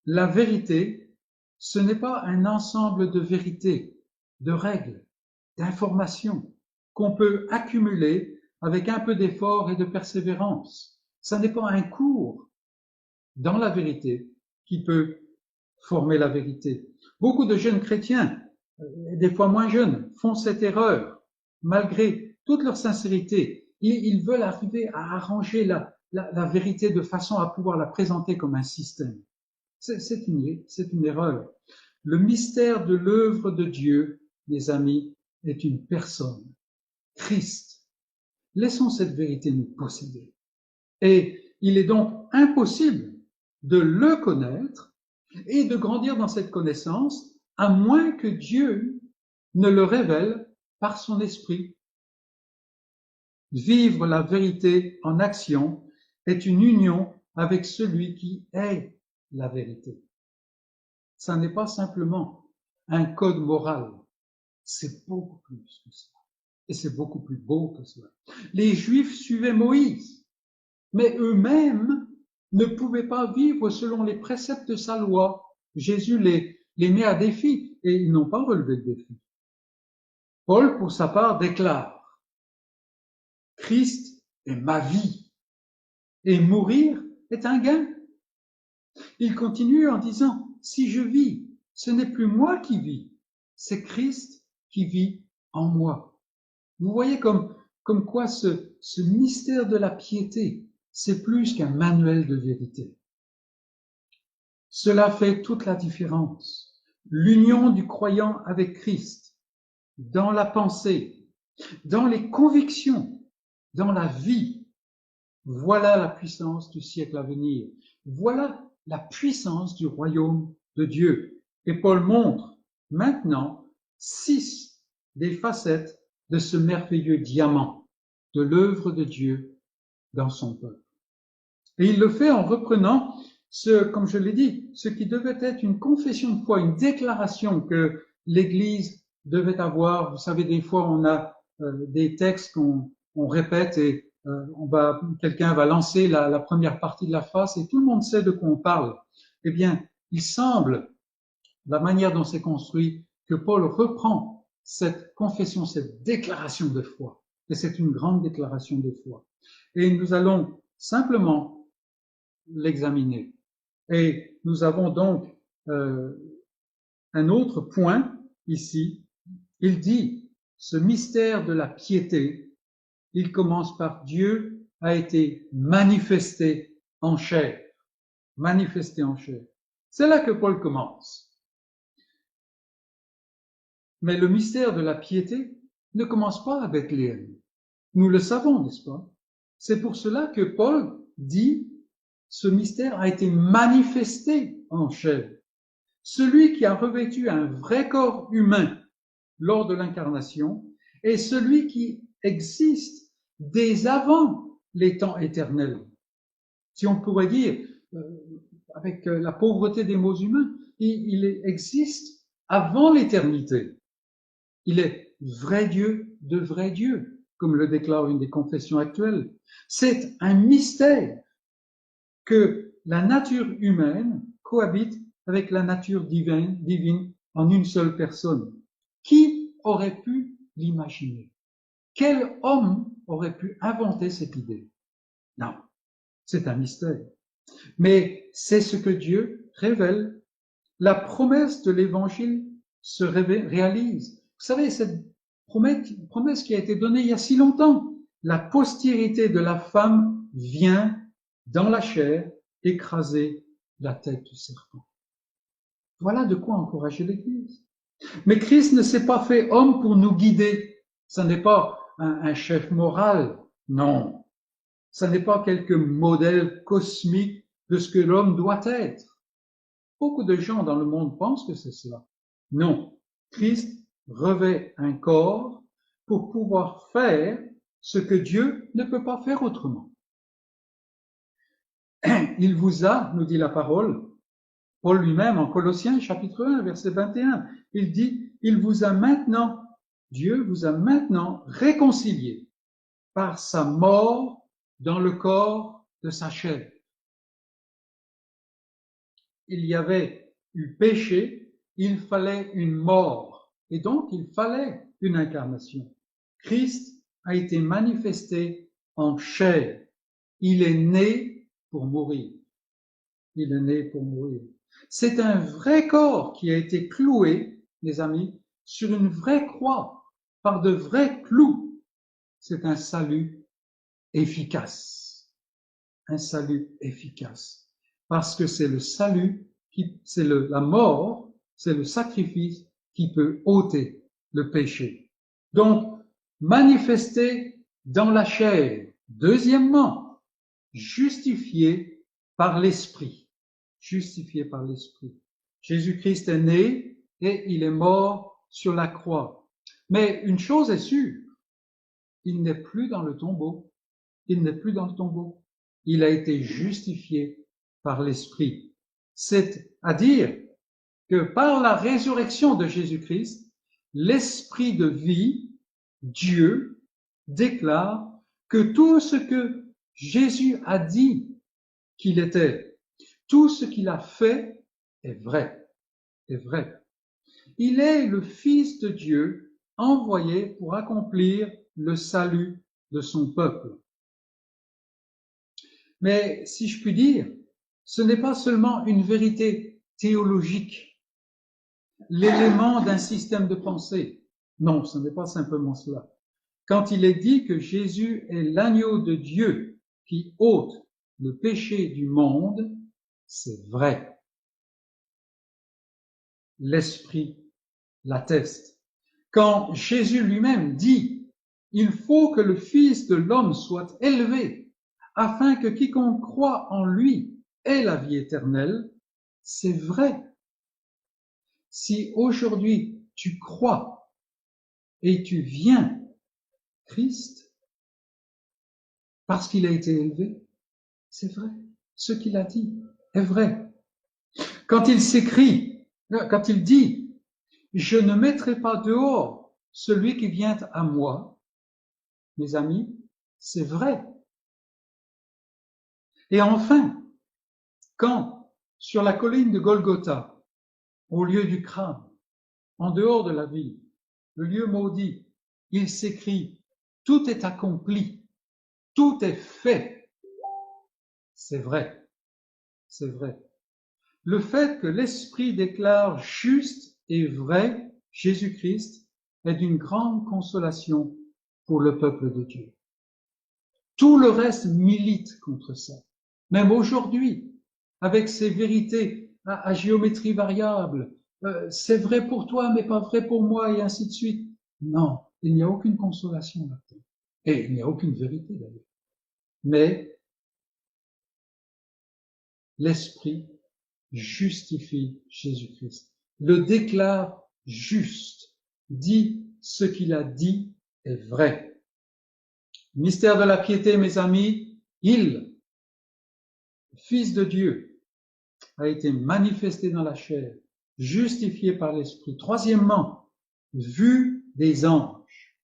La vérité, ce n'est pas un ensemble de vérités, de règles, d'informations qu'on peut accumuler avec un peu d'effort et de persévérance. Ce n'est pas un cours dans la vérité qui peut former la vérité. Beaucoup de jeunes chrétiens, des fois moins jeunes, font cette erreur, malgré toute leur sincérité. Ils veulent arriver à arranger la vérité de façon à pouvoir la présenter comme un système. C'est une erreur. Le mystère de l'œuvre de Dieu, mes amis, est une personne, Christ. Laissons cette vérité nous posséder. Et il est donc impossible de le connaître et de grandir dans cette connaissance, à moins que Dieu ne le révèle par son esprit. Vivre la vérité en action est une union avec celui qui est la vérité. Ça n'est pas simplement un code moral, c'est beaucoup plus que cela. Et c'est beaucoup plus beau que cela. Les Juifs suivaient Moïse, mais eux-mêmes ne pouvaient pas vivre selon les préceptes de sa loi. Jésus les met à défi et ils n'ont pas relevé le défi. Paul, pour sa part, déclare « Christ est ma vie et mourir est un gain ». Il continue en disant « Si je vis, ce n'est plus moi qui vis, c'est Christ qui vit en moi ». Vous voyez comme quoi ce mystère de la piété, c'est plus qu'un manuel de vérité. Cela fait toute la différence. L'union du croyant avec Christ, dans la pensée, dans les convictions, dans la vie. Voilà la puissance du siècle à venir. Voilà la puissance du royaume de Dieu. Et Paul montre maintenant 6 des facettes de ce merveilleux diamant de l'œuvre de Dieu dans son peuple. Et il le fait en reprenant comme je l'ai dit, ce qui devait être une confession de foi, une déclaration que l'Église devait avoir. Vous savez, des fois, on a des textes qu'on répète et quelqu'un va lancer la première partie de la phrase et tout le monde sait de quoi on parle. Eh bien, il semble, la manière dont c'est construit, que Paul reprend cette confession, cette déclaration de foi. Et c'est une grande déclaration de foi. Et nous allons simplement l'examiner. Et nous avons donc un autre point ici. Il dit, ce mystère de la piété, il commence par Dieu a été manifesté en chair. Manifesté en chair. C'est là que Paul commence. Mais le mystère de la piété ne commence pas à Bethléem. Nous le savons, n'est-ce pas? C'est pour cela que Paul dit, ce mystère a été manifesté en chair. Celui qui a revêtu un vrai corps humain lors de l'incarnation est celui qui existe dès avant les temps éternels. Si on pourrait dire, avec la pauvreté des mots humains, il existe avant l'éternité. Il est vrai Dieu de vrai Dieu, comme le déclare une des confessions actuelles. C'est un mystère que la nature humaine cohabite avec la nature divine en une seule personne. Qui aurait pu l'imaginer? Quel homme aurait pu inventer cette idée? Non, c'est un mystère. Mais c'est ce que Dieu révèle. La promesse de l'Évangile se réalise. Vous savez, cette promesse qui a été donnée il y a si longtemps. La postérité de la femme vient dans la chair écraser la tête du serpent. Voilà de quoi encourager l'Église. Mais Christ ne s'est pas fait homme pour nous guider. Ce n'est pas un chef moral, non. Ce n'est pas quelque modèle cosmique de ce que l'homme doit être. Beaucoup de gens dans le monde pensent que c'est cela. Non, Christ revêt un corps pour pouvoir faire ce que Dieu ne peut pas faire autrement. Il vous a, nous dit la parole, Paul lui-même en Colossiens chapitre 1 verset 21, il dit, Dieu vous a maintenant réconciliés par sa mort dans le corps de sa chair. Il y avait eu péché, il fallait une mort, et donc il fallait une incarnation. Christ a été manifesté en chair. Il est né pour mourir. Il est né pour mourir. C'est un vrai corps qui a été cloué, les amis, sur une vraie croix, par de vrais clous. C'est un salut efficace. Un salut efficace. Parce que c'est le salut, la mort, c'est le sacrifice qui peut ôter le péché. Donc, manifesté dans la chair. Deuxièmement, justifié par l'Esprit. Justifié par l'Esprit. Jésus-Christ est né et il est mort sur la croix. Mais une chose est sûre, il n'est plus dans le tombeau. Il n'est plus dans le tombeau. Il a été justifié par l'Esprit. C'est-à-dire que par la résurrection de Jésus-Christ, l'Esprit de vie, Dieu, déclare que tout ce que Jésus a dit qu'il était, tout ce qu'il a fait est vrai, est vrai. Il est le Fils de Dieu envoyé pour accomplir le salut de son peuple. Mais si je puis dire, ce n'est pas seulement une vérité théologique, l'élément d'un système de pensée. Non, ce n'est pas simplement cela. Quand il est dit que Jésus est l'agneau de Dieu qui ôte le péché du monde, c'est vrai. L'Esprit l'atteste. Quand Jésus lui-même dit, il faut que le Fils de l'homme soit élevé, afin que quiconque croit en lui ait la vie éternelle, c'est vrai. Si aujourd'hui tu crois et tu viens Christ, parce qu'il a été élevé, c'est vrai. Ce qu'il a dit est vrai. Quand il dit, je ne mettrai pas dehors celui qui vient à moi, mes amis, c'est vrai. Et enfin, quand, sur la colline de Golgotha, au lieu du crâne, en dehors de la ville, le lieu maudit, il s'écrit, tout est accompli, tout est fait. C'est vrai, c'est vrai. Le fait que l'Esprit déclare juste et vrai Jésus-Christ est d'une grande consolation pour le peuple de Dieu. Tout le reste milite contre ça. Même aujourd'hui, avec ces vérités à géométrie variable, c'est vrai pour toi, mais pas vrai pour moi, et ainsi de suite. Non, il n'y a aucune consolation là-dedans. Et il n'y a aucune vérité d'ailleurs. Mais l'Esprit justifie Jésus-Christ, le déclare juste, dit ce qu'il a dit est vrai. Mystère de la piété, mes amis, il, Fils de Dieu, a été manifesté dans la chair, justifié par l'Esprit. Troisièmement, vu des anges,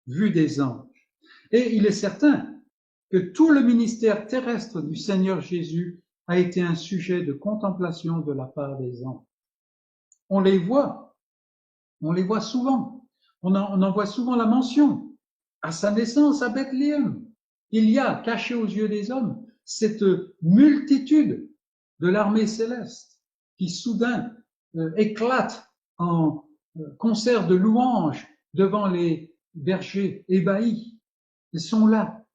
vu des anges. Et il est certain que tout le ministère terrestre du Seigneur Jésus a été un sujet de contemplation de la part des anges. On les voit souvent, on en voit souvent la mention. À sa naissance à Bethléem, il y a, caché aux yeux des hommes, cette multitude de l'armée céleste qui soudain éclate en concert de louanges devant les bergers ébahis. Ils sont là.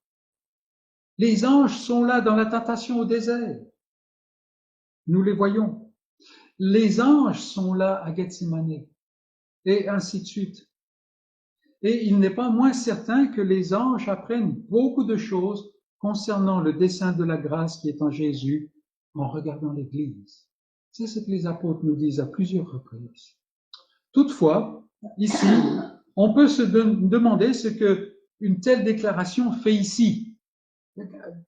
Les anges sont là dans la tentation au désert. Nous les voyons. Les anges sont là à Gethsémane, et ainsi de suite. Et il n'est pas moins certain que les anges apprennent beaucoup de choses concernant le dessein de la grâce qui est en Jésus en regardant l'Église. C'est ce que les apôtres nous disent à plusieurs reprises. Toutefois, ici, on peut se demander ce que une telle déclaration fait ici.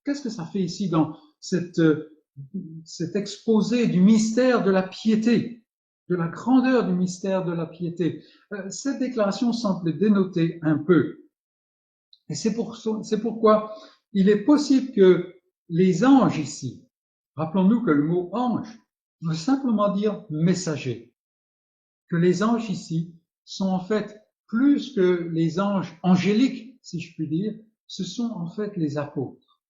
Qu'est-ce que ça fait ici dans cet exposé du mystère de la piété, de la grandeur du mystère de la piété? Cette déclaration semble dénoter un peu. Et c'est pourquoi il est possible que les anges ici, rappelons-nous que le mot ange veut simplement dire messager, que les anges ici sont en fait plus que les anges angéliques, si je puis dire, ce sont en fait les apôtres.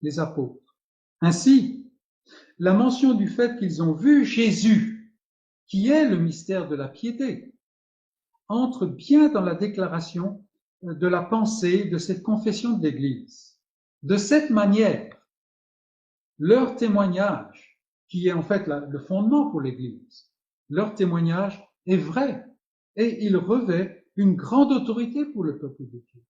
Les apôtres. Ainsi, la mention du fait qu'ils ont vu Jésus, qui est le mystère de la piété, entre bien dans la déclaration de la pensée de cette confession de l'Église. De cette manière, leur témoignage, qui est en fait le fondement pour l'Église, leur témoignage est vrai et il revêt une grande autorité pour le peuple de Dieu.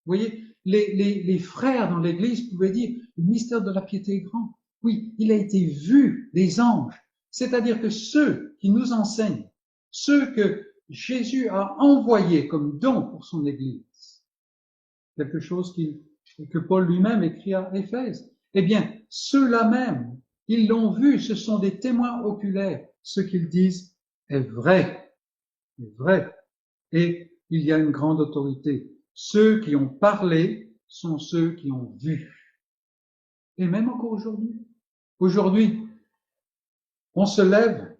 Vous voyez, les frères dans l'Église pouvaient dire le mystère de la piété est grand. Oui, il a été vu des anges, c'est-à-dire que ceux qui nous enseignent, ceux que Jésus a envoyés comme don pour son Église, quelque chose que Paul lui-même écrit à Éphèse, eh bien, ceux-là même, ils l'ont vu, ce sont des témoins oculaires. Ce qu'ils disent est vrai, et il y a une grande autorité. Ceux qui ont parlé sont ceux qui ont vu. Et même encore aujourd'hui. Aujourd'hui, on se lève,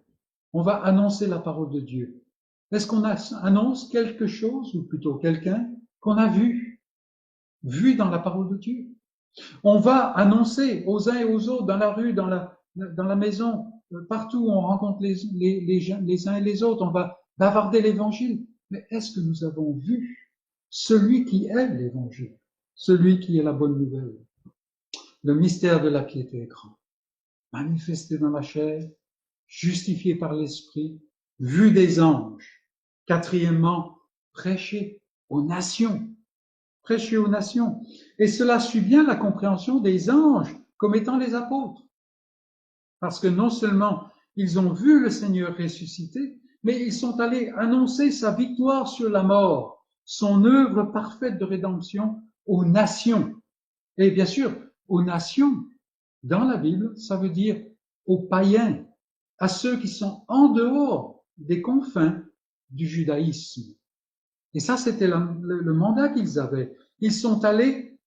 on va annoncer la parole de Dieu. Est-ce qu'on annonce quelque chose, ou plutôt quelqu'un, qu'on a vu dans la parole de Dieu? On va annoncer aux uns et aux autres, dans la rue, dans la maison, partout où on rencontre les uns et les autres, on va bavarder l'évangile. Mais est-ce que nous avons vu celui qui est l'évangile, celui qui est la bonne nouvelle? Le mystère de la piété est grand, manifesté dans la chair, justifié par l'Esprit, vu des anges. Quatrièmement, prêché aux nations. Prêcher aux nations. Et cela suit bien la compréhension des anges comme étant les apôtres. Parce que non seulement ils ont vu le Seigneur ressuscité, mais ils sont allés annoncer sa victoire sur la mort, son œuvre parfaite de rédemption aux nations. Et bien sûr, aux nations, dans la Bible, ça veut dire aux païens, à ceux qui sont en dehors des confins du judaïsme. Et ça, c'était le mandat qu'ils avaient. Ils sont allés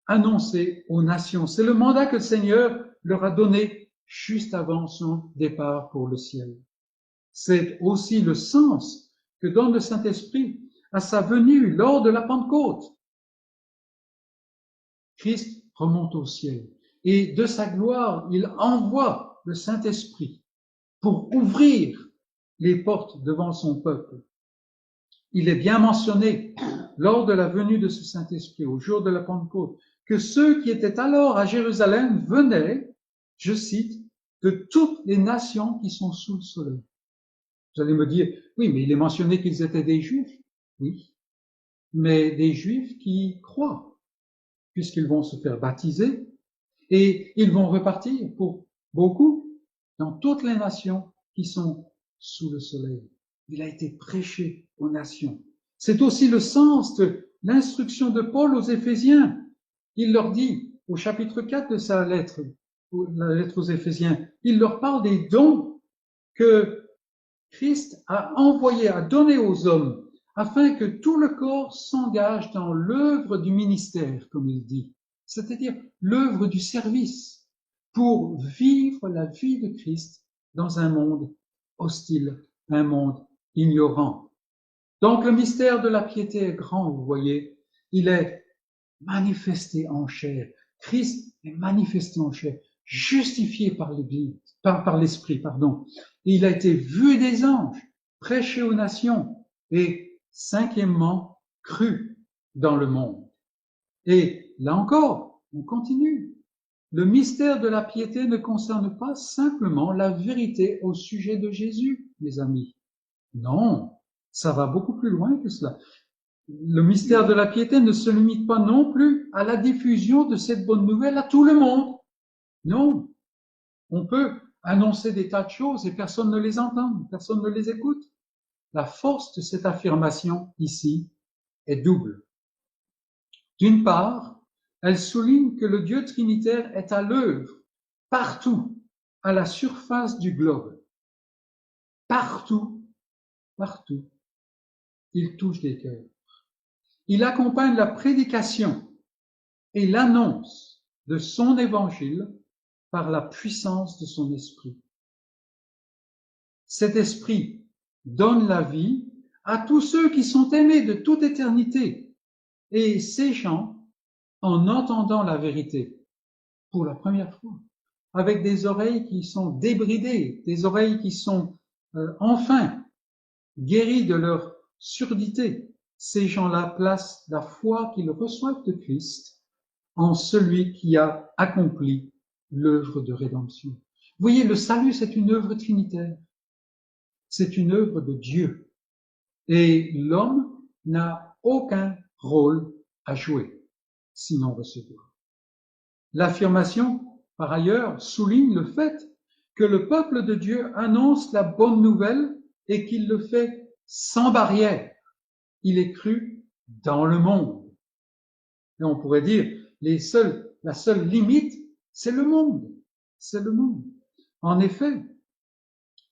annoncer aux nations. C'est le mandat que le Seigneur leur a donné juste avant son départ pour le ciel. C'est aussi le sens que donne le Saint-Esprit à sa venue lors de la Pentecôte. Christ remonte au ciel et de sa gloire, il envoie le Saint-Esprit pour ouvrir les portes devant son peuple. Il est bien mentionné lors de la venue de ce Saint-Esprit, au jour de la Pentecôte, que ceux qui étaient alors à Jérusalem venaient, je cite, de toutes les nations qui sont sous le soleil. Vous allez me dire, oui, mais il est mentionné qu'ils étaient des Juifs. Oui, mais des Juifs qui croient, puisqu'ils vont se faire baptiser et ils vont repartir pour beaucoup dans toutes les nations qui sont sous le soleil. Il a été prêché aux nations. C'est aussi le sens de l'instruction de Paul aux Éphésiens. Il leur dit, au chapitre 4 de sa lettre, la lettre aux Éphésiens, il leur parle des dons que Christ a envoyés, a donnés aux hommes, afin que tout le corps s'engage dans l'œuvre du ministère, comme il dit, c'est-à-dire l'œuvre du service, pour vivre la vie de Christ dans un monde hostile, un monde ignorant. Donc le mystère de la piété est grand, vous voyez, il est manifesté en chair. Christ est manifesté en chair, justifié par l'Église, par l'Esprit, pardon. Et il a été vu des anges, prêché aux nations et, cinquièmement, cru dans le monde. Et là encore, on continue. Le mystère de la piété ne concerne pas simplement la vérité au sujet de Jésus, mes amis. Non, ça va beaucoup plus loin que cela. Le mystère de la piété ne se limite pas non plus à la diffusion de cette bonne nouvelle à tout le monde. Non, on peut annoncer des tas de choses et personne ne les entend, personne ne les écoute. La force de cette affirmation ici est double. D'une part, elle souligne que le Dieu trinitaire est à l'œuvre partout, à la surface du globe. Partout, partout, il touche des cœurs. Il accompagne la prédication et l'annonce de son évangile par la puissance de son esprit. Cet esprit donne la vie à tous ceux qui sont aimés de toute éternité. Et ces gens, en entendant la vérité pour la première fois, avec des oreilles qui sont débridées, des oreilles qui sont enfin guéries de leur surdité, ces gens-là placent la foi qu'ils reçoivent de Christ en celui qui a accompli l'œuvre de rédemption. Vous voyez, le salut, c'est une œuvre trinitaire. C'est une œuvre de Dieu. Et l'homme n'a aucun rôle à jouer, sinon recevoir. L'affirmation, par ailleurs, souligne le fait que le peuple de Dieu annonce la bonne nouvelle et qu'il le fait sans barrière. Il est cru dans le monde. Et on pourrait dire, la seule limite, c'est le monde. C'est le monde. En effet,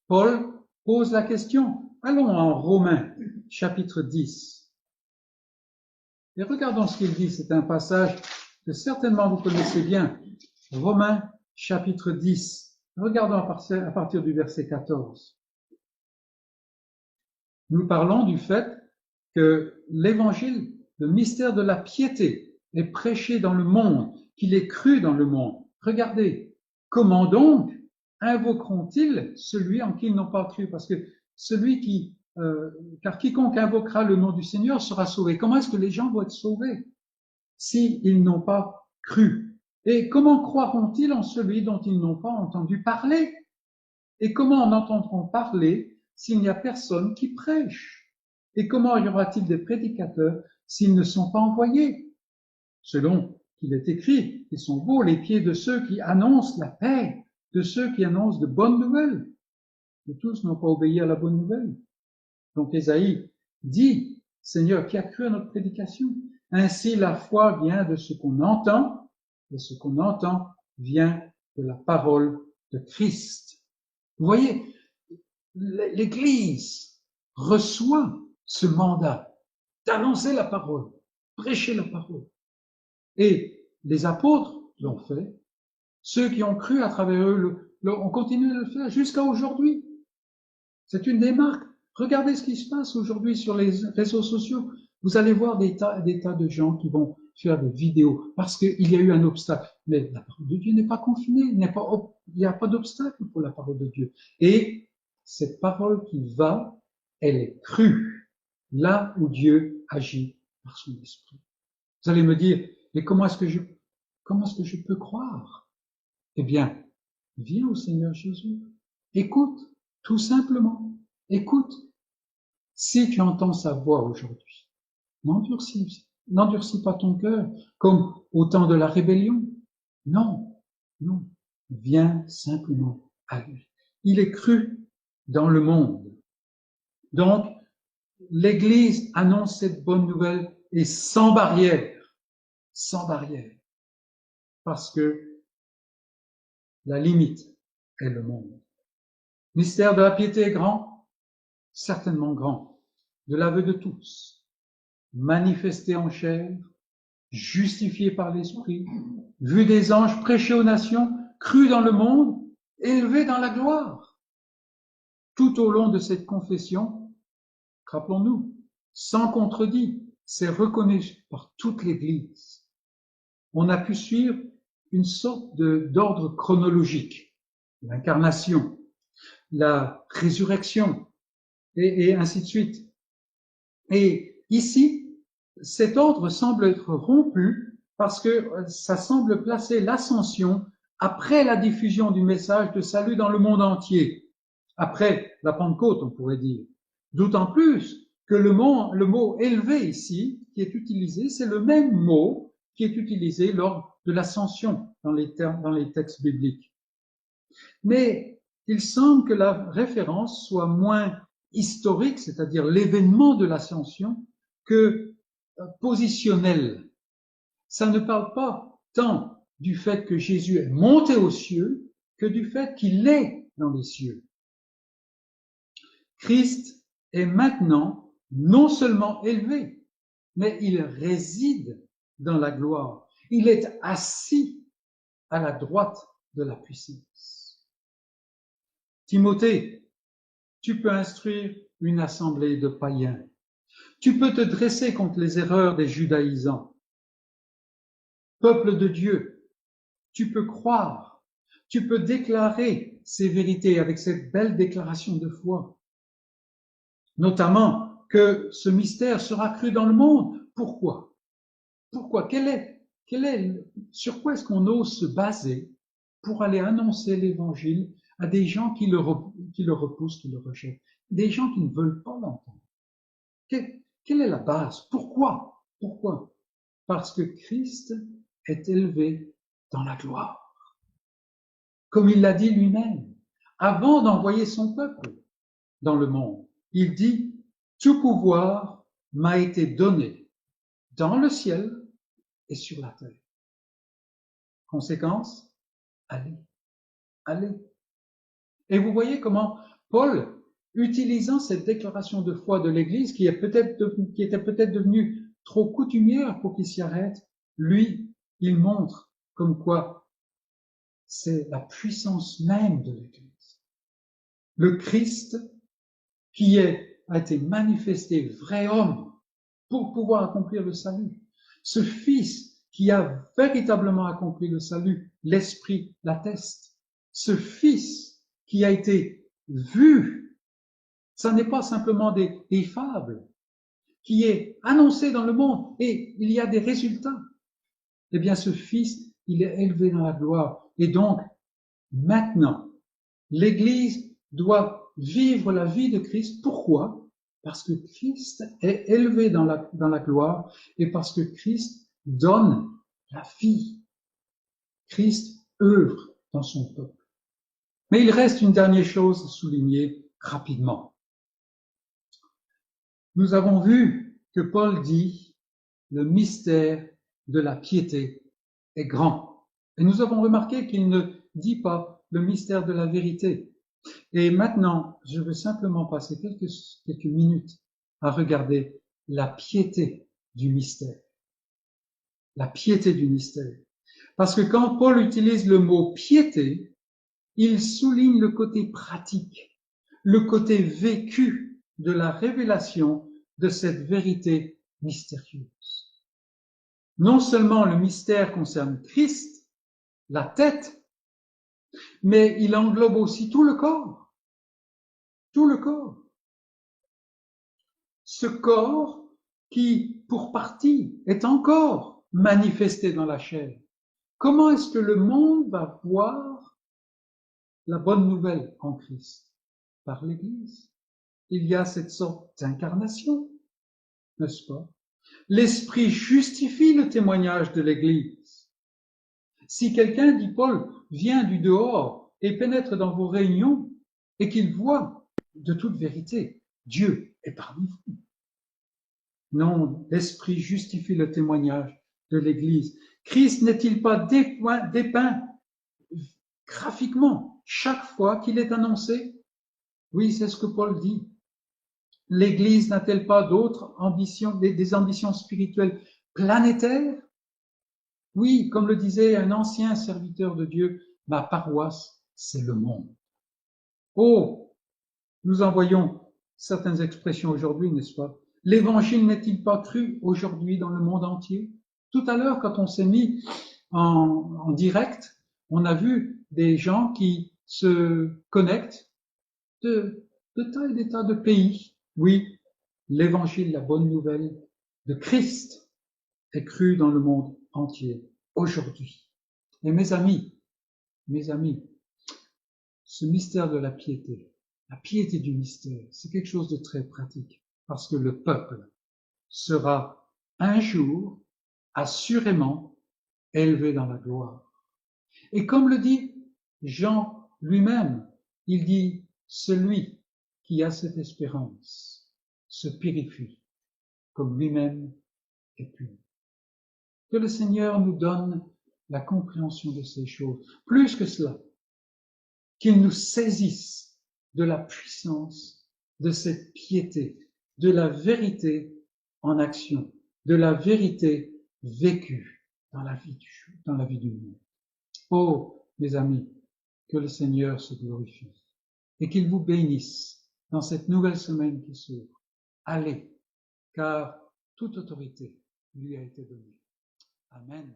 Paul pose la question. Allons en Romains, chapitre 10. Et regardons ce qu'il dit. C'est un passage que certainement vous connaissez bien. Romains, chapitre 10. Regardons à partir du verset 14. Nous parlons du fait que l'évangile, le mystère de la piété, est prêché dans le monde, qu'il est cru dans le monde. Regardez, comment donc invoqueront-ils celui en qui ils n'ont pas cru? Parce que car quiconque invoquera le nom du Seigneur sera sauvé. Comment est-ce que les gens vont être sauvés s'ils n'ont pas cru? Et comment croiront-ils en celui dont ils n'ont pas entendu parler? Et comment en entendront parler s'il n'y a personne qui prêche? Et comment y aura-t-il des prédicateurs s'ils ne sont pas envoyés? Selon qu'il est écrit, ils sont beaux les pieds de ceux qui annoncent la paix, de ceux qui annoncent de bonnes nouvelles. Mais tous n'ont pas obéi à la bonne nouvelle. Donc Ésaïe dit, Seigneur, qui a cru à notre prédication? Ainsi la foi vient de ce qu'on entend, et ce qu'on entend vient de la parole de Christ. Vous voyez, l'Église reçoit ce mandat d'annoncer la parole, prêcher la parole. Et les apôtres l'ont fait. Ceux qui ont cru à travers eux ont continué de le faire jusqu'à aujourd'hui. C'est une des marques. Regardez ce qui se passe aujourd'hui sur les réseaux sociaux. Vous allez voir des tas de gens qui vont faire des vidéos parce qu'il y a eu un obstacle. Mais la parole de Dieu n'est pas confinée. Il n'y a pas d'obstacle pour la parole de Dieu. Et cette parole qui va, elle est crue là où Dieu agit par son esprit. Vous allez me dire, mais comment est-ce que comment est-ce que je peux croire? Eh bien, viens au Seigneur Jésus. Écoute, tout simplement. Écoute. Si tu entends sa voix aujourd'hui, n'endurcis pas ton cœur comme au temps de la rébellion. Non, non. Viens simplement à lui. Il est cru dans le monde. Donc, l'Église annonce cette bonne nouvelle et sans barrière, parce que la limite est le monde. Mystère de la piété est grand, certainement grand, de l'aveu de tous, manifesté en chair, justifié par l'Esprit, vu des anges, prêché aux nations, cru dans le monde, élevé dans la gloire. Tout au long de cette confession, rappelons-nous, sans contredit, c'est reconnu par toute l'Église. On a pu suivre une sorte d'ordre chronologique, l'incarnation, la résurrection, et ainsi de suite. Et ici, cet ordre semble être rompu parce que ça semble placer l'ascension après la diffusion du message de salut dans le monde entier, après la Pentecôte, on pourrait dire. D'autant plus que le mot élevé ici, qui est utilisé, c'est le même mot qui est utilisé lors de l'ascension dans les textes bibliques. Mais il semble que la référence soit moins historique, c'est-à-dire l'événement de l'ascension, que positionnelle. Ça ne parle pas tant du fait que Jésus est monté aux cieux que du fait qu'il est dans les cieux. Christ est maintenant non seulement élevé, mais il réside dans la gloire. Il est assis à la droite de la puissance. Timothée, tu peux instruire une assemblée de païens. Tu peux te dresser contre les erreurs des judaïsants. Peuple de Dieu, tu peux croire, tu peux déclarer ces vérités avec cette belle déclaration de foi. Notamment que ce mystère sera cru dans le monde. Pourquoi? Pourquoi? Sur quoi est-ce qu'on ose se baser pour aller annoncer l'évangile à des gens qui le repoussent, qui le rejettent, des gens qui ne veulent pas l'entendre? Quelle est la base? Pourquoi? Pourquoi? Parce que Christ est élevé dans la gloire. Comme il l'a dit lui-même, avant d'envoyer son peuple dans le monde, il dit « Tout pouvoir m'a été donné dans le ciel et sur la terre. » Conséquence, allez, allez. Et vous voyez comment Paul, utilisant cette déclaration de foi de l'Église, qui était peut-être devenue trop coutumière pour qu'il s'y arrête, lui, il montre comme quoi c'est la puissance même de l'Église. Le Christ qui a été manifesté vrai homme pour pouvoir accomplir le salut. Ce Fils qui a véritablement accompli le salut, l'Esprit l'atteste. Ce Fils qui a été vu, ça n'est pas simplement des fables, qui est annoncé dans le monde et il y a des résultats. Eh bien, ce Fils, il est élevé dans la gloire. Et donc, maintenant, l'Église doit vivre la vie de Christ. Pourquoi? Parce que Christ est élevé dans la gloire et parce que Christ donne la vie. Christ œuvre dans son peuple. Mais il reste une dernière chose à souligner rapidement. Nous avons vu que Paul dit le mystère de la piété est grand. Et nous avons remarqué qu'il ne dit pas le mystère de la vérité. Et maintenant, je veux simplement passer quelques minutes à regarder la piété du mystère. La piété du mystère. Parce que quand Paul utilise le mot piété, il souligne le côté pratique, le côté vécu de la révélation de cette vérité mystérieuse. Non seulement le mystère concerne Christ, la tête, mais il englobe aussi tout le corps. Tout le corps. Ce corps qui, pour partie, est encore manifesté dans la chair. Comment est-ce que le monde va voir la bonne nouvelle en Christ? Par l'Église. Il y a cette sorte d'incarnation, n'est-ce pas? L'Esprit justifie le témoignage de l'Église. Si quelqu'un, dit Paul, vient du dehors et pénètre dans vos réunions et qu'il voit de toute vérité, Dieu est parmi vous. Non, l'Esprit justifie le témoignage de l'Église. Christ n'est-il pas dépeint graphiquement chaque fois qu'il est annoncé? Oui, c'est ce que Paul dit. L'Église n'a-t-elle pas d'autres ambitions, des ambitions spirituelles planétaires? Oui, comme le disait un ancien serviteur de Dieu, ma paroisse, c'est le monde. Oh, nous en voyons certaines expressions aujourd'hui, n'est-ce pas? L'évangile n'est-il pas cru aujourd'hui dans le monde entier? Tout à l'heure, quand on s'est mis en direct, on a vu des gens qui se connectent de tas et des tas de pays. Oui, l'évangile, la bonne nouvelle de Christ est crue dans le monde entier aujourd'hui. Et mes amis, ce mystère de la piété du mystère, c'est quelque chose de très pratique, parce que le peuple sera un jour assurément élevé dans la gloire. Et comme le dit Jean lui-même, il dit, celui qui a cette espérance se purifie comme lui-même est pur. Que le Seigneur nous donne la compréhension de ces choses. Plus que cela, qu'il nous saisisse de la puissance de cette piété, de la vérité en action, de la vérité vécue dans la vie du monde. Oh, mes amis, que le Seigneur se glorifie et qu'il vous bénisse dans cette nouvelle semaine qui s'ouvre. Allez, car toute autorité lui a été donnée. Amen.